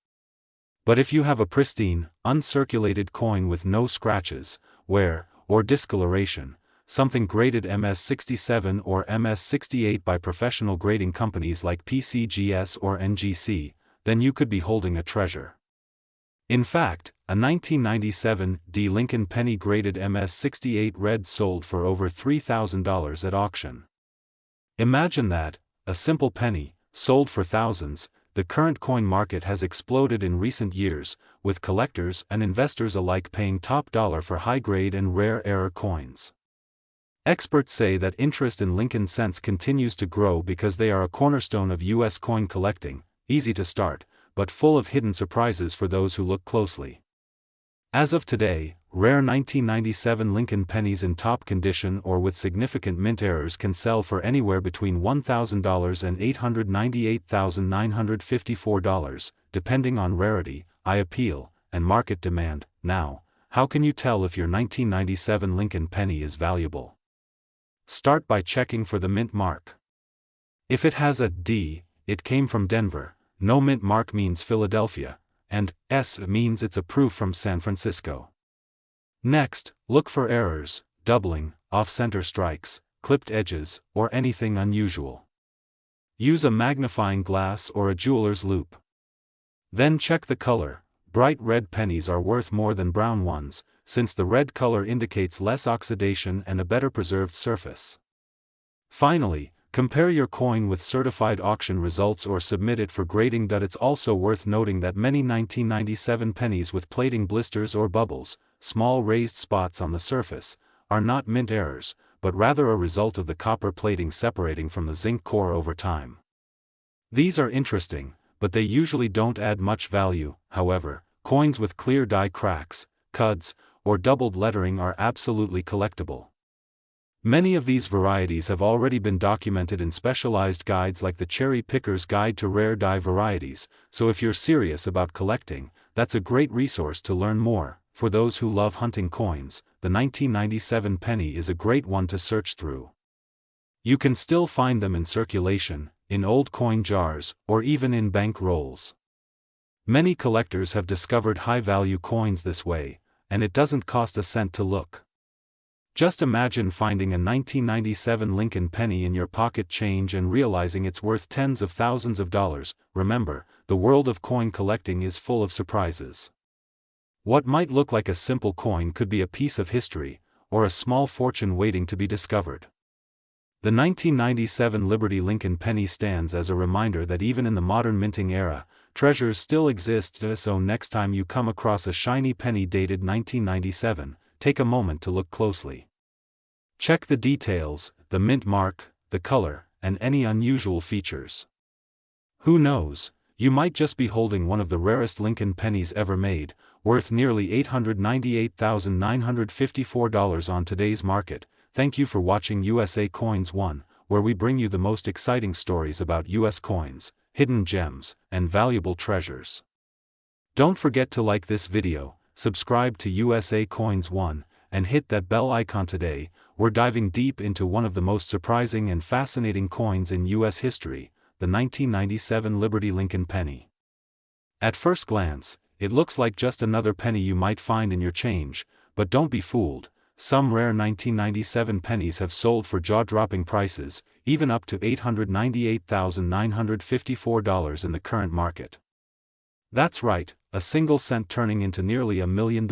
Speaker 1: But if you have a pristine, uncirculated coin with no scratches, wear, or discoloration, something graded MS67 or MS68 by professional grading companies like PCGS or NGC, then you could be holding a treasure. In fact, a 1997 D Lincoln penny graded MS68 red sold for over $3,000 at auction. Imagine that, a simple penny, sold for thousands. The current coin market has exploded in recent years, with collectors and investors alike paying top dollar for high-grade and rare error coins. Experts say that interest in Lincoln cents continues to grow because they are a cornerstone of U.S. coin collecting, easy to start, but full of hidden surprises for those who look closely. As of today, rare 1997 Lincoln pennies in top condition or with significant mint errors can sell for anywhere between $1,000 and $898,954, depending on rarity, eye appeal, and market demand. Now, how can you tell if your 1997 Lincoln penny is valuable? Start by checking for the mint mark. If it has a D, it came from Denver, no mint mark means Philadelphia, and S means it's a proof from San Francisco. Next, look for errors, doubling, off-center strikes, clipped edges, or anything unusual. Use a magnifying glass or a jeweler's loupe. Then check the color. Bright red pennies are worth more than brown ones, since the red color indicates less oxidation and a better preserved surface. Finally, compare your coin with certified auction results or submit it for grading. It's also worth noting that many 1997 pennies with plating blisters or bubbles, small raised spots on the surface, are not mint errors, but rather a result of the copper plating separating from the zinc core over time. These are interesting, but they usually don't add much value. However, coins with clear die cracks, cuds, or doubled lettering are absolutely collectible. Many of these varieties have already been documented in specialized guides like the Cherry Picker's Guide to Rare Die Varieties, so if you're serious about collecting, that's a great resource to learn more. For those who love hunting coins, the 1997 penny is a great one to search through. You can still find them in circulation, in old coin jars, or even in bank rolls. Many collectors have discovered high-value coins this way, and it doesn't cost a cent to look. Just imagine finding a 1997 Lincoln penny in your pocket change and realizing it's worth tens of thousands of dollars. Remember, the world of coin collecting is full of surprises. What might look like a simple coin could be a piece of history, or a small fortune waiting to be discovered. The 1997 Liberty Lincoln penny stands as a reminder that even in the modern minting era, treasures still exist. So next time you come across a shiny penny dated 1997, take a moment to look closely. Check the details, the mint mark, the color, and any unusual features. Who knows, you might just be holding one of the rarest Lincoln pennies ever made, worth nearly $898,954 on today's market. Thank you for watching U.S.A. Coins 1. where we bring you the most exciting stories about U.S. coins, hidden gems, and valuable treasures. Don't forget to like this video, subscribe to U.S.A. Coins 1, and hit that bell icon today. We're diving deep into one of the most surprising and fascinating coins in U.S. history, the 1997 Liberty Lincoln penny. At first glance, it looks like just another penny you might find in your change, but don't be fooled. Some rare 1997 pennies have sold for jaw-dropping prices, even up to $898,954 in the current market. That's right, a single cent turning into nearly $1 million.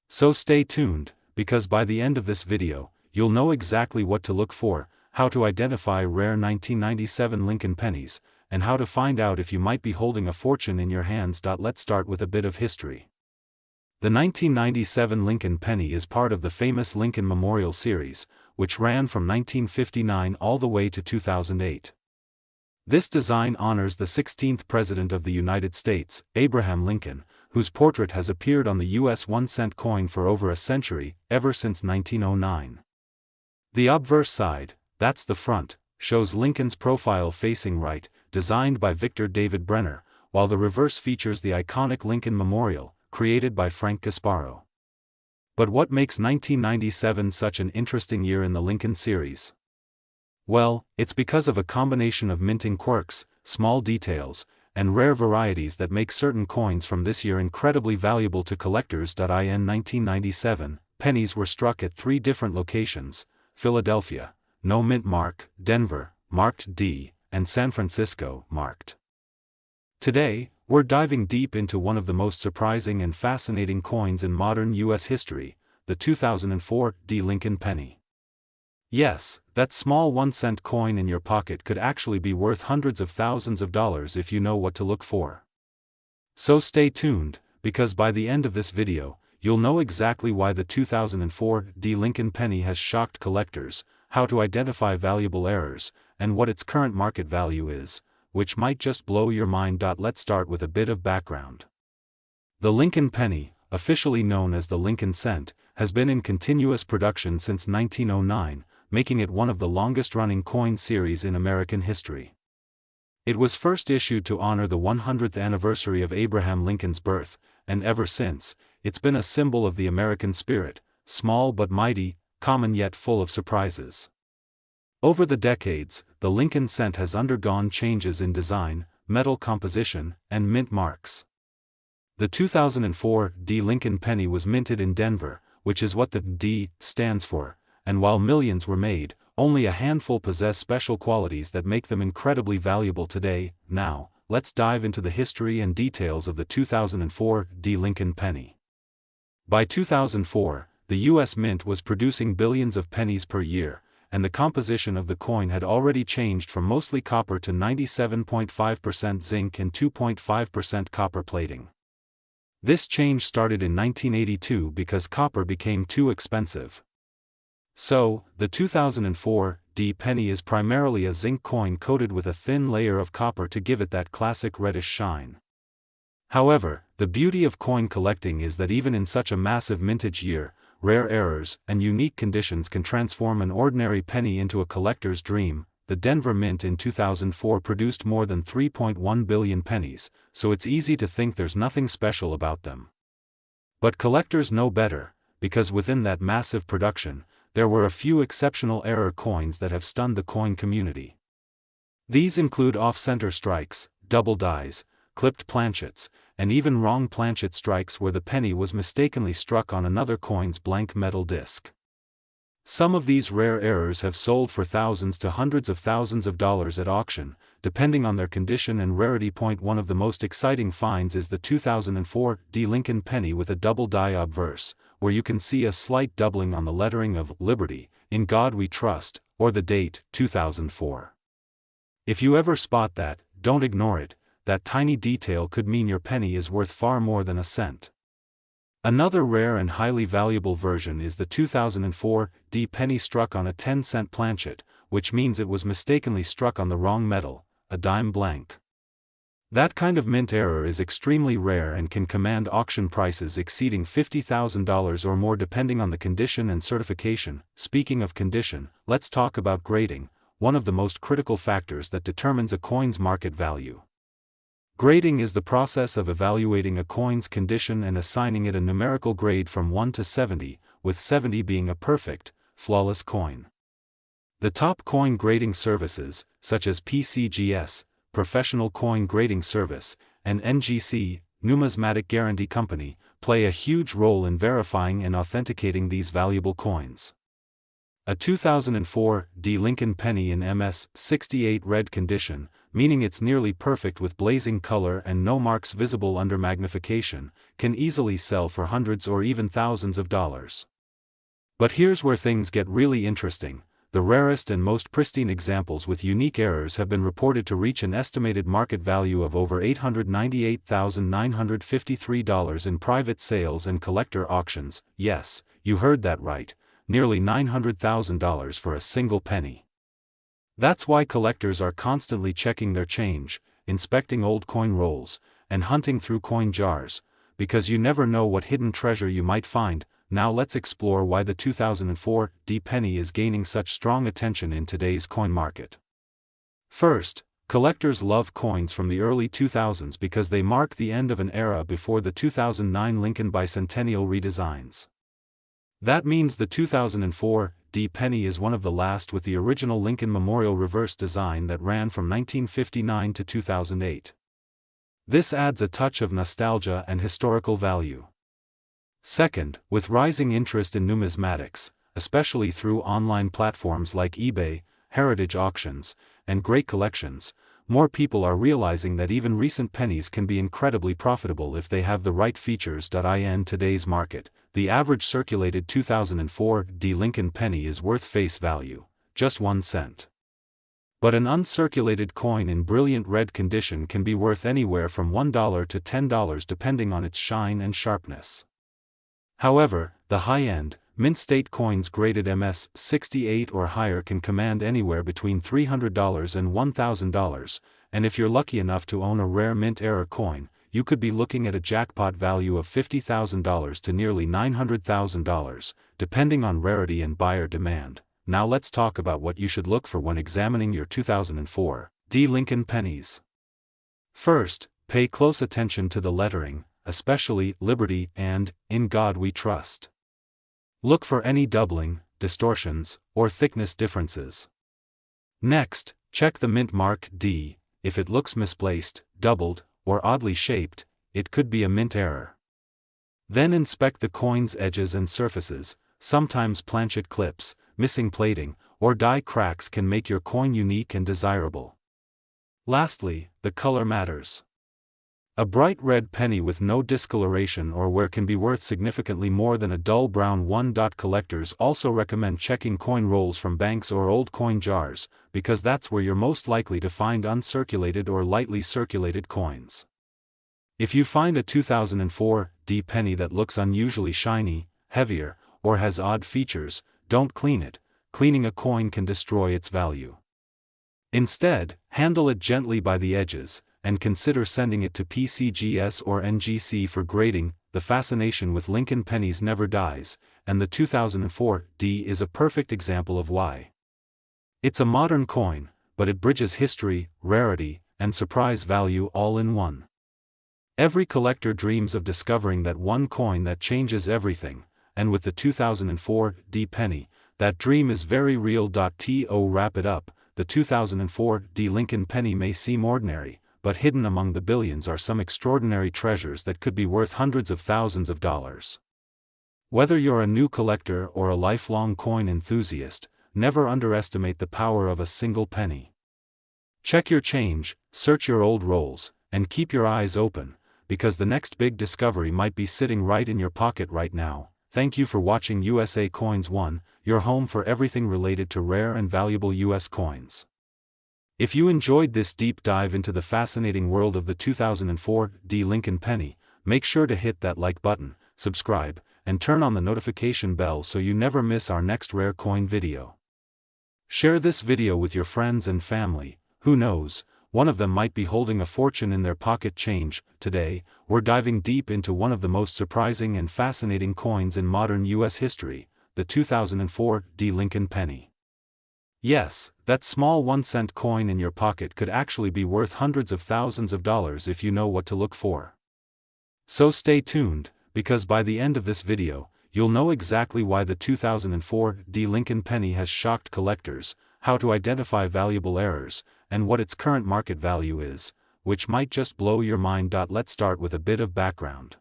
Speaker 1: So stay tuned, because by the end of this video, you'll know exactly what to look for, how to identify rare 1997 Lincoln pennies, and how to find out if you might be holding a fortune in your hands. Let's start with a bit of history. The 1997 Lincoln penny is part of the famous Lincoln Memorial series, which ran from 1959 all the way to 2008. This design honors the 16th President of the United States, Abraham Lincoln, whose portrait has appeared on the U.S. 1-cent coin for over a century, ever since 1909. The obverse side, that's the front, shows Lincoln's profile facing right, designed by Victor David Brenner, while the reverse features the iconic Lincoln Memorial, created by Frank Gasparo. But what makes 1997 such an interesting year in the Lincoln series? Well, it's because of a combination of minting quirks, small details, and rare varieties that make certain coins from this year incredibly valuable to collectors. In 1997, pennies were struck at 3 different locations: Philadelphia, no mint mark; Denver, marked D; and San Francisco, marked. Today, we're diving deep into one of the most surprising and fascinating coins in modern U.S. history, the 2004 D. Lincoln penny. Yes, that small 1-cent coin in your pocket could actually be worth hundreds of thousands of dollars if you know what to look for. So stay tuned, because by the end of this video, you'll know exactly why the 2004 D. Lincoln penny has shocked collectors, how to identify valuable errors, and what its current market value is, which might just blow your mind. Let's start with a bit of background. The Lincoln penny, officially known as the Lincoln cent, has been in continuous production since 1909, making it one of the longest-running coin series in American history. It was first issued to honor the 100th anniversary of Abraham Lincoln's birth, and ever since, it's been a symbol of the American spirit, small but mighty, common yet full of surprises. Over the decades, the Lincoln cent has undergone changes in design, metal composition, and mint marks. The 2004 D. Lincoln penny was minted in Denver, which is what the D stands for, and while millions were made, only a handful possess special qualities that make them incredibly valuable today. Now, let's dive into the history and details of the 2004 D. Lincoln penny. By 2004, the U.S. Mint was producing billions of pennies per year, and the composition of the coin had already changed from mostly copper to 97.5% zinc and 2.5% copper plating. This change started in 1982 because copper became too expensive. So, the 2004 D penny is primarily a zinc coin coated with a thin layer of copper to give it that classic reddish shine. However, the beauty of coin collecting is that even in such a massive mintage year, rare errors and unique conditions can transform an ordinary penny into a collector's dream. The Denver Mint in 2004 produced more than 3.1 billion pennies, so it's easy to think there's nothing special about them. But collectors know better, because within that massive production, there were a few exceptional error coins that have stunned the coin community. These include off-center strikes, double dies, clipped planchets, and even wrong planchet strikes where the penny was mistakenly struck on another coin's blank metal disc. Some of these rare errors have sold for thousands to hundreds of thousands of dollars at auction, depending on their condition and rarity. One of the most exciting finds is the 2004 D. Lincoln penny with a double die obverse, where you can see a slight doubling on the lettering of Liberty, In God We Trust, or the date, 2004. If you ever spot that, don't ignore it. That tiny detail could mean your penny is worth far more than a cent. Another rare and highly valuable version is the 2004 D penny struck on a 10-cent planchet, which means it was mistakenly struck on the wrong metal, a dime blank. That kind of mint error is extremely rare and can command auction prices exceeding $50,000 or more depending on the condition and certification. Speaking of condition, let's talk about grading, one of the most critical factors that determines a coin's market value. Grading is the process of evaluating a coin's condition and assigning it a numerical grade from 1 to 70, with 70 being a perfect, flawless coin. The top coin grading services, such as PCGS, Professional Coin Grading Service, and NGC, Numismatic Guarantee Company, play a huge role in verifying and authenticating these valuable coins. A 2004 D Lincoln penny in MS68 red condition, meaning it's nearly perfect with blazing color and no marks visible under magnification, can easily sell for hundreds or even thousands of dollars. But here's where things get really interesting. The rarest and most pristine examples with unique errors have been reported to reach an estimated market value of over $898,953 in private sales and collector auctions. Yes, you heard that right, nearly $900,000 for a single penny. That's why collectors are constantly checking their change, inspecting old coin rolls, and hunting through coin jars, because you never know what hidden treasure you might find. Now let's explore why the 2004 D penny is gaining such strong attention in today's coin market. First, collectors love coins from the early 2000s because they mark the end of an era before the 2009 Lincoln bicentennial redesigns. That means the 2004 D penny is one of the last with the original Lincoln Memorial reverse design that ran from 1959 to 2008. This adds a touch of nostalgia and historical value. Second, with rising interest in numismatics, especially through online platforms like eBay, heritage auctions, and great collections, more people are realizing that even recent pennies can be incredibly profitable if they have the right features. In today's market, the average circulated 2004 D Lincoln penny is worth face value, just 1 cent. But an uncirculated coin in brilliant red condition can be worth anywhere from $1 to $10 depending on its shine and sharpness. However, the high-end, mint-state coins graded MS68 or higher can command anywhere between $300 and $1,000, and if you're lucky enough to own a rare mint-era coin, you could be looking at a jackpot value of $50,000 to nearly $900,000, depending on rarity and buyer demand. Now let's talk about what you should look for when examining your 2004 D Lincoln pennies. First, pay close attention to the lettering, especially Liberty and In God We Trust. Look for any doubling, distortions, or thickness differences. Next, check the mint mark D. If it looks misplaced, doubled, or oddly shaped, it could be a mint error. Then inspect the coin's edges and surfaces. Sometimes planchet clips, missing plating, or die cracks can make your coin unique and desirable. Lastly, the color matters. A bright red penny with no discoloration or wear can be worth significantly more than a dull brown one. Collectors also recommend checking coin rolls from banks or old coin jars, because that's where you're most likely to find uncirculated or lightly circulated coins. If you find a 2004 D penny that looks unusually shiny, heavier, or has odd features, don't clean it. Cleaning a coin can destroy its value. Instead, handle it gently by the edges, and consider sending it to PCGS or NGC for grading. The fascination with Lincoln pennies never dies, and the 2004 D is a perfect example of why. It's a modern coin, but it bridges history, rarity, and surprise value all in one. Every collector dreams of discovering that one coin that changes everything, and with the 2004 D penny, that dream is very real. To wrap it up, the 2004 D Lincoln penny may seem ordinary, but hidden among the billions are some extraordinary treasures that could be worth hundreds of thousands of dollars. Whether you're a new collector or a lifelong coin enthusiast, never underestimate the power of a single penny. Check your change, search your old rolls, and keep your eyes open, because the next big discovery might be sitting right in your pocket right now. Thank you for watching USA Coins 1, your home for everything related to rare and valuable US coins. If you enjoyed this deep dive into the fascinating world of the 2004 D Lincoln penny, make sure to hit that like button, subscribe, and turn on the notification bell so you never miss our next rare coin video. Share this video with your friends and family. Who knows, one of them might be holding a fortune in their pocket change. Today, we're diving deep into one of the most surprising and fascinating coins in modern U.S. history, the 2004 Lincoln penny. Yes, that small 1-cent coin in your pocket could actually be worth hundreds of thousands of dollars if you know what to look for. So stay tuned, because by the end of this video, you'll know exactly why the 2004 Lincoln penny has shocked collectors, how to identify valuable errors, and what its current market value is, which might just blow your mind. Let's start with a bit of background.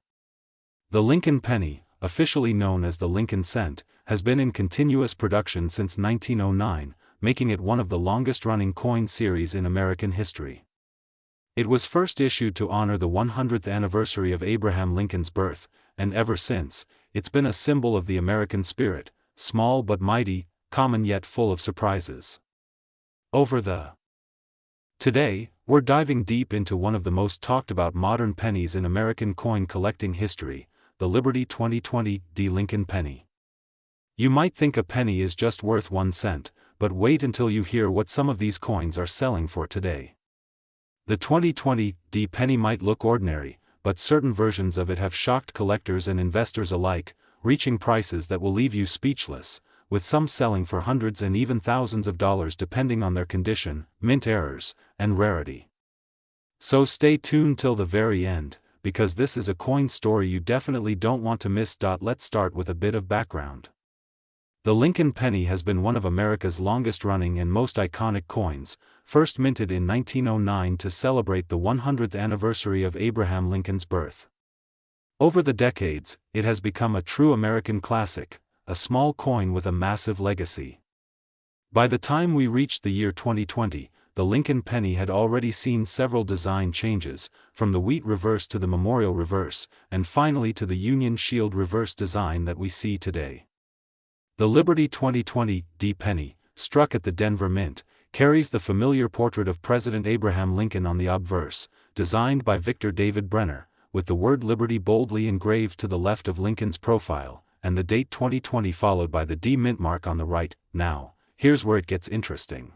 Speaker 1: The Lincoln penny, officially known as the Lincoln cent, has been in continuous production since 1909, making it one of the longest-running coin series in American history. It was first issued to honor the 100th anniversary of Abraham Lincoln's birth, and ever since, it's been a symbol of the American spirit, small but mighty, common yet full of surprises. Today, we're diving deep into one of the most talked about modern pennies in American coin collecting history, the Liberty 2020 Lincoln penny. You might think a penny is just worth 1 cent, but wait until you hear what some of these coins are selling for today. The 2020 penny might look ordinary, but certain versions of it have shocked collectors and investors alike, reaching prices that will leave you speechless, with some selling for hundreds and even thousands of dollars depending on their condition, mint errors, and rarity. So stay tuned till the very end, because this is a coin story you definitely don't want to miss. Let's start with a bit of background. The Lincoln penny has been one of America's longest-running and most iconic coins, first minted in 1909 to celebrate the 100th anniversary of Abraham Lincoln's birth. Over the decades, it has become a true American classic, a small coin with a massive legacy. By the time we reached the year 2020, the Lincoln penny had already seen several design changes, from the wheat reverse to the memorial reverse, and finally to the Union Shield reverse design that we see today. The Liberty 2020 penny, struck at the Denver Mint, carries the familiar portrait of President Abraham Lincoln on the obverse, designed by Victor David Brenner, with the word Liberty boldly engraved to the left of Lincoln's profile, and the date 2020 followed by the D mint mark on the right. Now, here's where it gets interesting.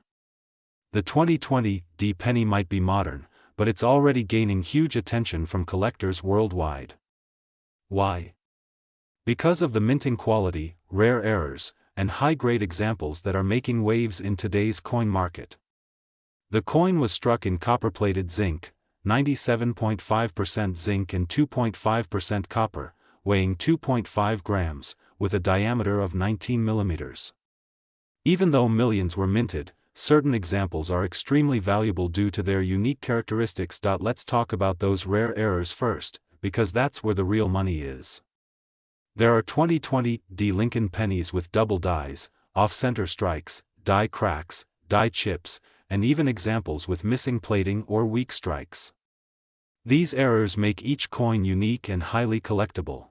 Speaker 1: The 2020 penny might be modern, but it's already gaining huge attention from collectors worldwide. Why? Because of the minting quality, rare errors, and high-grade examples that are making waves in today's coin market. The coin was struck in copper-plated zinc, 97.5% zinc and 2.5% copper, weighing 2.5 grams, with a diameter of 19 millimeters. Even though millions were minted, certain examples are extremely valuable due to their unique characteristics. Let's talk about those rare errors first, because that's where the real money is. There are 2020 Lincoln pennies with double dies, off-center strikes, die cracks, die chips, and even examples with missing plating or weak strikes. These errors make each coin unique and highly collectible.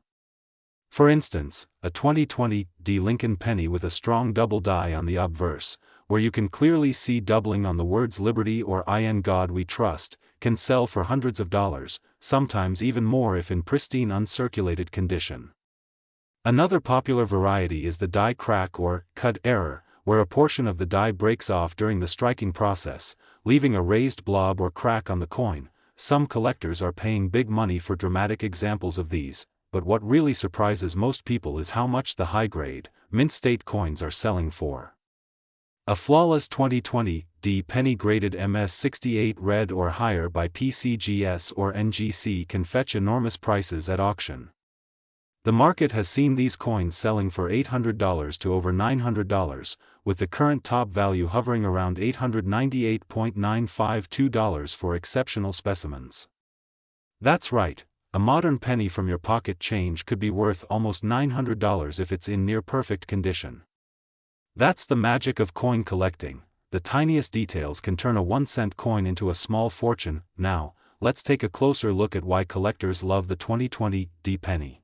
Speaker 1: For instance, a 2020 Lincoln penny with a strong double die on the obverse, where you can clearly see doubling on the words Liberty or In God We Trust, can sell for hundreds of dollars, sometimes even more if in pristine uncirculated condition. Another popular variety is the die crack or cut error, where a portion of the die breaks off during the striking process, leaving a raised blob or crack on the coin. Some collectors are paying big money for dramatic examples of these, but what really surprises most people is how much the high-grade, mint-state coins are selling for. A flawless 2020 penny graded MS68 red or higher by PCGS or NGC can fetch enormous prices at auction. The market has seen these coins selling for $800 to over $900, with the current top value hovering around $898.952 for exceptional specimens. That's right, a modern penny from your pocket change could be worth almost $900 if it's in near-perfect condition. That's the magic of coin collecting. The tiniest details can turn a 1-cent coin into a small fortune. Now, let's take a closer look at why collectors love the 2020 penny.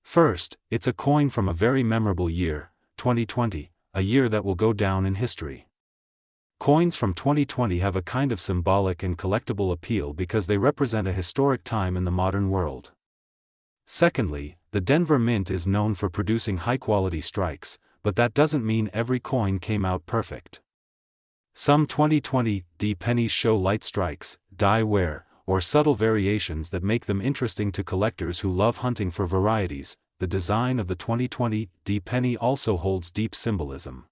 Speaker 1: First, it's a coin from a very memorable year, 2020, a year that will go down in history. Coins from 2020 have a kind of symbolic and collectible appeal because they represent a historic time in the modern world. Secondly, the Denver Mint is known for producing high-quality strikes, but that doesn't mean every coin came out perfect. Some 2020 pennies show light strikes, die wear, or subtle variations that make them interesting to collectors who love hunting for varieties. The design of the 2020 penny also holds deep symbolism.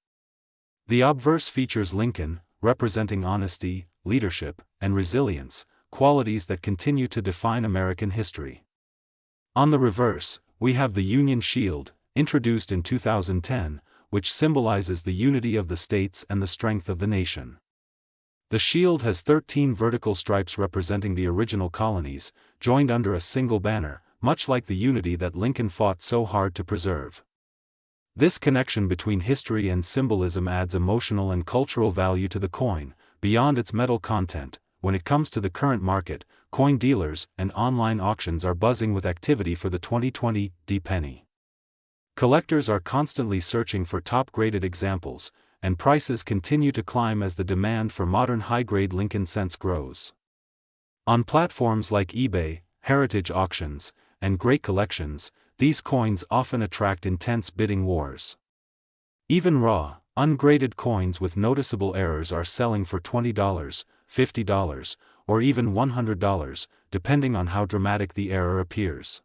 Speaker 1: The obverse features Lincoln, representing honesty, leadership, and resilience, qualities that continue to define American history. On the reverse, we have the Union Shield, introduced in 2010, which symbolizes the unity of the states and the strength of the nation. The shield has 13 vertical stripes representing the original colonies, joined under a single banner, much like the unity that Lincoln fought so hard to preserve. This connection between history and symbolism adds emotional and cultural value to the coin, beyond its metal content. When it comes to the current market, coin dealers and online auctions are buzzing with activity for the 2020 penny. Collectors are constantly searching for top-graded examples, and prices continue to climb as the demand for modern high-grade Lincoln cents grows. On platforms like eBay, heritage auctions, and great collections, these coins often attract intense bidding wars. Even raw, ungraded coins with noticeable errors are selling for $20, $50, or even $100, depending on how dramatic the error appears.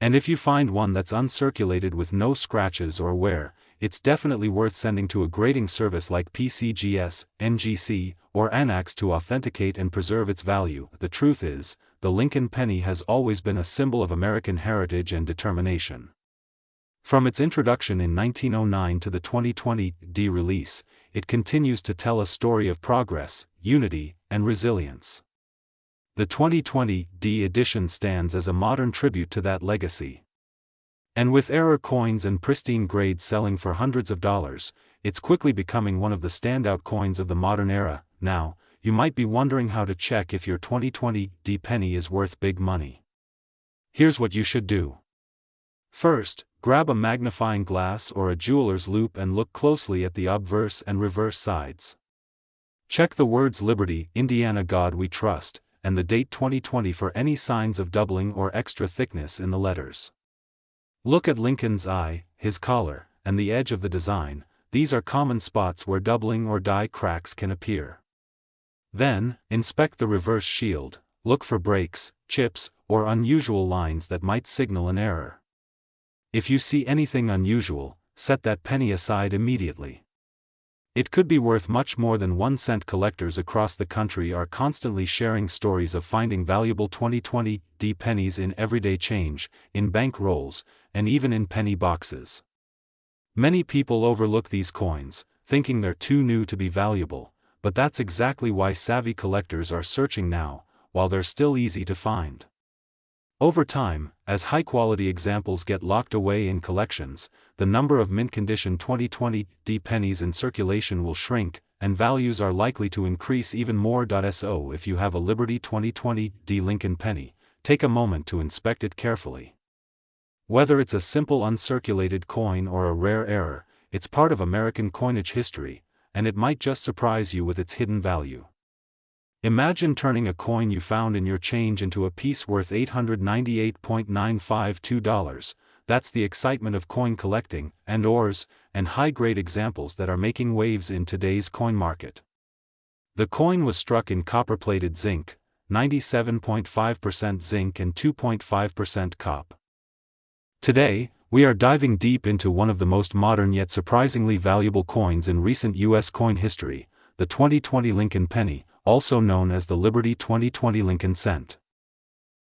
Speaker 1: And if you find one that's uncirculated with no scratches or wear, it's definitely worth sending to a grading service like PCGS, NGC, or Annax to authenticate and preserve its value. The truth is, the Lincoln penny has always been a symbol of American heritage and determination. From its introduction in 1909 to the 2020 release, it continues to tell a story of progress, unity, and resilience. The 2020 edition stands as a modern tribute to that legacy. And with error coins and pristine grades selling for hundreds of dollars, it's quickly becoming one of the standout coins of the modern era. Now, you might be wondering how to check if your 2020 penny is worth big money. Here's what you should do. First, grab a magnifying glass or a jeweler's loupe and look closely at the obverse and reverse sides. Check the words Liberty, Indiana, God We Trust, and the date 2020 for any signs of doubling or extra thickness in the letters. Look at Lincoln's eye, his collar, and the edge of the design. These are common spots where doubling or die cracks can appear. Then, inspect the reverse shield. Look for breaks, chips, or unusual lines that might signal an error. If you see anything unusual, set that penny aside immediately. It could be worth much more than 1 cent. Collectors across the country are constantly sharing stories of finding valuable 2020 pennies in everyday change, in bank rolls, and even in penny boxes. Many people overlook these coins, thinking they're too new to be valuable, but that's exactly why savvy collectors are searching now, while they're still easy to find. Over time, as high-quality examples get locked away in collections, the number of mint-condition 2020 pennies in circulation will shrink, and values are likely to increase even more. So if you have a Liberty 2020 Lincoln penny, take a moment to inspect it carefully. Whether it's a simple uncirculated coin or a rare error, it's part of American coinage history, and it might just surprise you with its hidden value. Imagine turning a coin you found in your change into a piece worth $898.952. That's the excitement of coin collecting, and ores, and high-grade examples that are making waves in today's coin market. The coin was struck in copper-plated zinc, 97.5% zinc and 2.5% cop. Today, we are diving deep into one of the most modern yet surprisingly valuable coins in recent U.S. coin history, the 2020 Lincoln penny, also known as the Liberty 2020 Lincoln cent.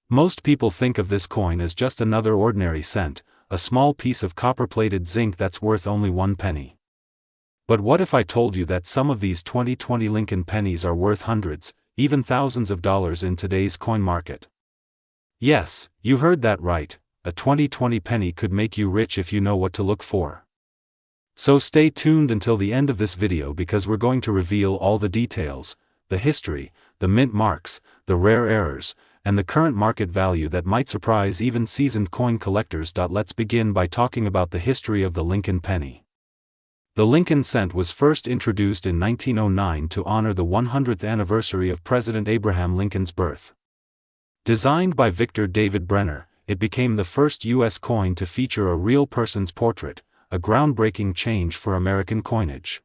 Speaker 1: Most people think of this coin as just another ordinary cent, a small piece of copper-plated zinc that's worth only 1 penny. But what if I told you that some of these 2020 Lincoln pennies are worth hundreds, even thousands of dollars in today's coin market? Yes, you heard that right, a 2020 penny could make you rich if you know what to look for. So stay tuned until the end of this video because we're going to reveal all the details, the history, the mint marks, the rare errors, and the current market value that might surprise even seasoned coin collectors. Let's begin by talking about the history of the Lincoln penny. The Lincoln cent was first introduced in 1909 to honor the 100th anniversary of President Abraham Lincoln's birth. Designed by Victor David Brenner, it became the first U.S. coin to feature a real person's portrait, a groundbreaking change for American coinage.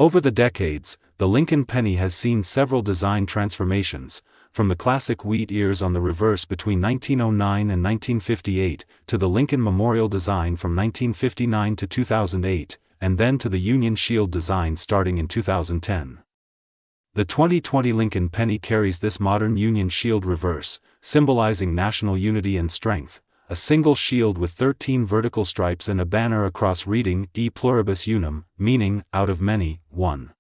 Speaker 1: Over the decades, the Lincoln penny has seen several design transformations, from the classic wheat ears on the reverse between 1909 and 1958, to the Lincoln Memorial design from 1959 to 2008, and then to the Union Shield design starting in 2010. The 2020 Lincoln penny carries this modern Union Shield reverse, symbolizing national unity and strength, a single shield with 13 vertical stripes and a banner across reading E pluribus unum, meaning, out of many, one.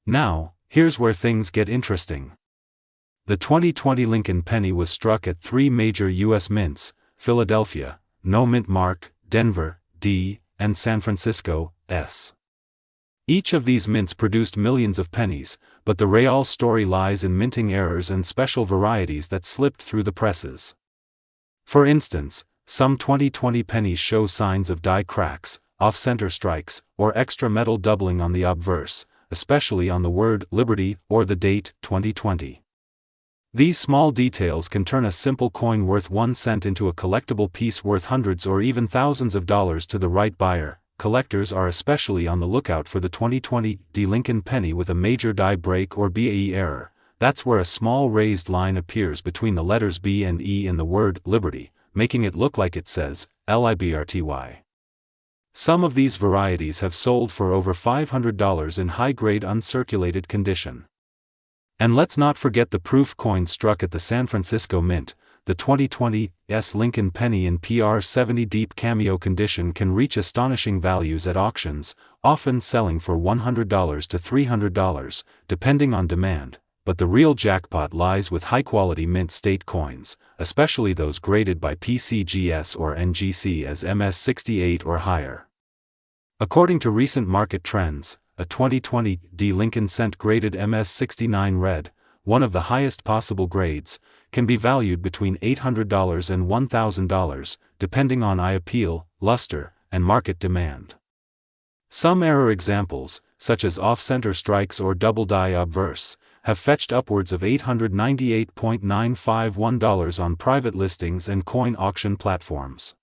Speaker 1: Now, here's where things get interesting. The 2020 Lincoln penny was struck at 3 major U.S. mints: Philadelphia, No mint mark, Denver, D, and San Francisco, S. Each of these mints produced millions of pennies, but the real story lies in minting errors and special varieties that slipped through the presses. For instance, some 2020 pennies show signs of die cracks, off-center strikes, or extra metal doubling on the obverse, especially on the word Liberty or the date 2020. These small details can turn a simple coin worth 1 cent into a collectible piece worth hundreds or even thousands of dollars to the right buyer. Collectors are especially on the lookout for the 2020 Lincoln penny with a major die break or BAE error. That's where a small raised line appears between the letters B and E in the word Liberty, making it look like it says LIBRTY. Some of these varieties have sold for over $500 in high-grade uncirculated condition. And let's not forget the proof coin struck at the San Francisco Mint. The 2020 Lincoln penny in PR 70 deep cameo condition can reach astonishing values at auctions, often selling for $100 to $300, depending on demand. But the real jackpot lies with high-quality mint state coins, especially those graded by PCGS or NGC as MS68 or higher. According to recent market trends, a 2020 Lincoln cent graded MS69 red, one of the highest possible grades, can be valued between $800 and $1,000, depending on eye appeal, luster, and market demand. Some error examples, such as off-center strikes or double die obverse, have fetched upwards of $898.951 on private listings and coin auction platforms.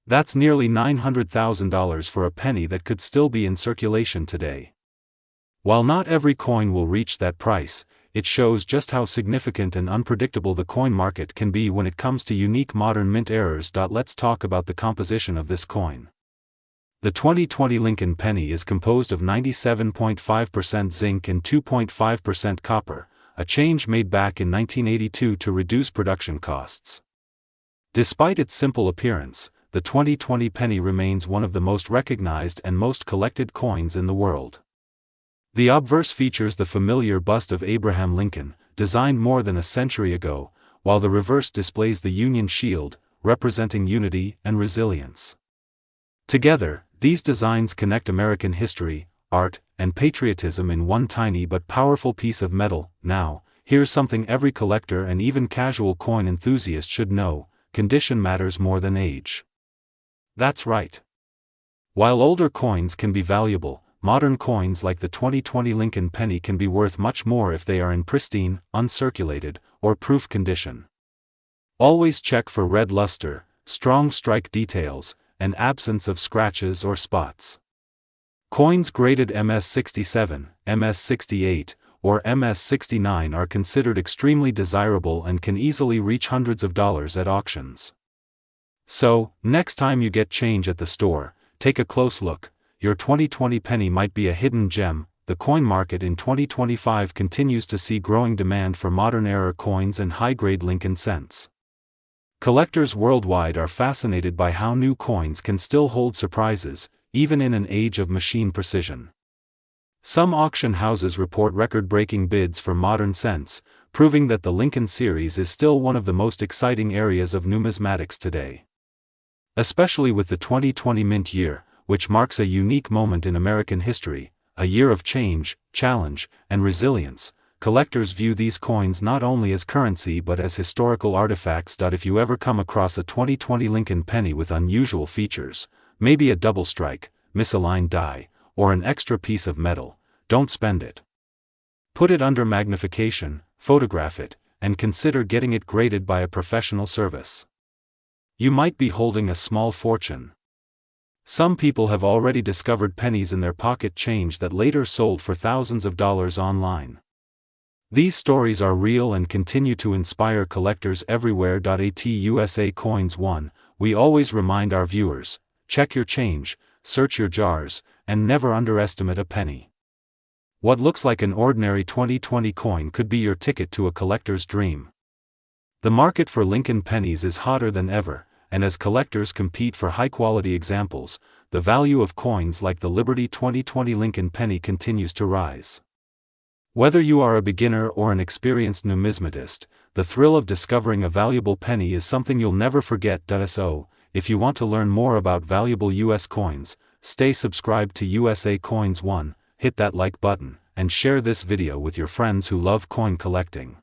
Speaker 1: That's nearly $900,000 for a penny that could still be in circulation today. While not every coin will reach that price, it shows just how significant and unpredictable the coin market can be when it comes to unique modern mint errors. Let's talk about the composition of this coin. The 2020 Lincoln penny is composed of 97.5% zinc and 2.5% copper, a change made back in 1982 to reduce production costs. Despite its simple appearance, the 2020 penny remains one of the most recognized and most collected coins in the world. The obverse features the familiar bust of Abraham Lincoln, designed more than a century ago, while the reverse displays the Union Shield, representing unity and resilience. Together, these designs connect American history, art, and patriotism in one tiny but powerful piece of metal. Now, here's something every collector and even casual coin enthusiast should know: condition matters more than age. That's right. While older coins can be valuable, modern coins like the 2020 Lincoln penny can be worth much more if they are in pristine, uncirculated, or proof condition. Always check for red luster, strong strike details, and absence of scratches or spots. Coins graded MS67, MS68, or MS69 are considered extremely desirable and can easily reach hundreds of dollars at auctions. So, next time you get change at the store, take a close look. Your 2020 penny might be a hidden gem. The coin market in 2025 continues to see growing demand for modern era coins and high-grade Lincoln cents. Collectors worldwide are fascinated by how new coins can still hold surprises, even in an age of machine precision. Some auction houses report record-breaking bids for modern cents, proving that the Lincoln series is still one of the most exciting areas of numismatics today. Especially with the 2020 mint year, which marks a unique moment in American history, a year of change, challenge, and resilience. Collectors view these coins not only as currency but as historical artifacts. If you ever come across a 2020 Lincoln penny with unusual features, maybe a double strike, misaligned die, or an extra piece of metal, don't spend it. Put it under magnification, photograph it, and consider getting it graded by a professional service. You might be holding a small fortune. Some people have already discovered pennies in their pocket change that later sold for thousands of dollars online. These stories are real and continue to inspire collectors everywhere. At U.S.A. Coins 1, we always remind our viewers, check your change, search your jars, and never underestimate a penny. What looks like an ordinary 2020 coin could be your ticket to a collector's dream. The market for Lincoln pennies is hotter than ever, and as collectors compete for high-quality examples, the value of coins like the Liberty 2020 Lincoln penny continues to rise. Whether you are a beginner or an experienced numismatist, the thrill of discovering a valuable penny is something you'll never forget. So, if you want to learn more about valuable U.S. coins, stay subscribed to U.S.A. Coins 1, hit that like button, and share this video with your friends who love coin collecting.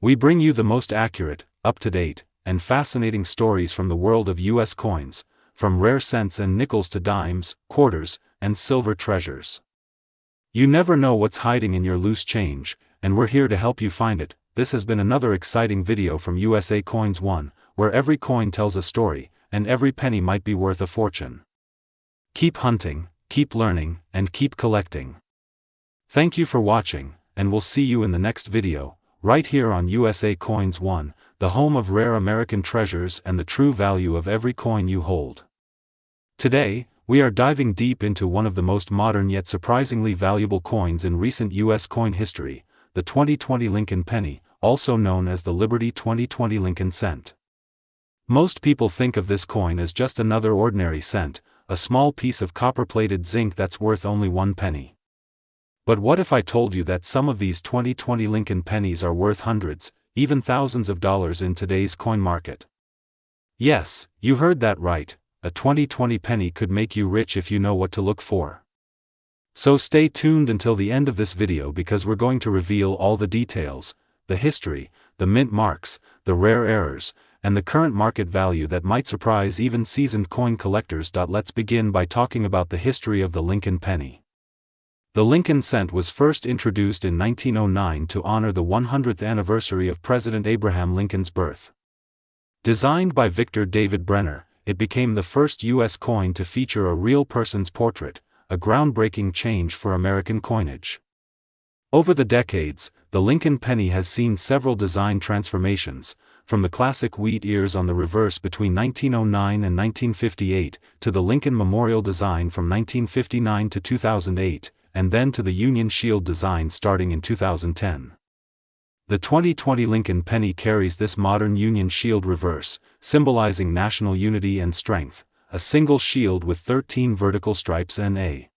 Speaker 1: We bring you the most accurate, up-to-date, and fascinating stories from the world of U.S. coins, from rare cents and nickels to dimes, quarters, and silver treasures. You never know what's hiding in your loose change, and we're here to help you find it. This has been another exciting video from U.S.A. Coins 1, where every coin tells a story, and every penny might be worth a fortune. Keep hunting, keep learning, and keep collecting. Thank you for watching, and we'll see you in the next video, right here on U.S.A. Coins 1, the home of rare American treasures and the true value of every coin you hold. Today, we are diving deep into one of the most modern yet surprisingly valuable coins in recent U.S. coin history, the 2020 Lincoln penny, also known as the Liberty 2020 Lincoln cent. Most people think of this coin as just another ordinary cent, a small piece of copper-plated zinc that's worth only 1 penny. But what if I told you that some of these 2020 Lincoln pennies are worth hundreds, even thousands of dollars in today's coin market? Yes, you heard that right, a 2020 penny could make you rich if you know what to look for. So stay tuned until the end of this video because we're going to reveal all the details, the history, the mint marks, the rare errors, and the current market value that might surprise even seasoned coin collectors. Let's begin by talking about the history of the Lincoln penny. The Lincoln cent was first introduced in 1909 to honor the 100th anniversary of President Abraham Lincoln's birth. Designed by Victor David Brenner, it became the first U.S. coin to feature a real person's portrait, a groundbreaking change for American coinage. Over the decades, the Lincoln penny has seen several design transformations, from the classic wheat ears on the reverse between 1909 and 1958, to the Lincoln Memorial design from 1959 to 2008, and then to the Union Shield design starting in 2010. The 2020 Lincoln penny carries this modern Union Shield reverse, symbolizing national unity and strength, a single shield with 13 vertical stripes and a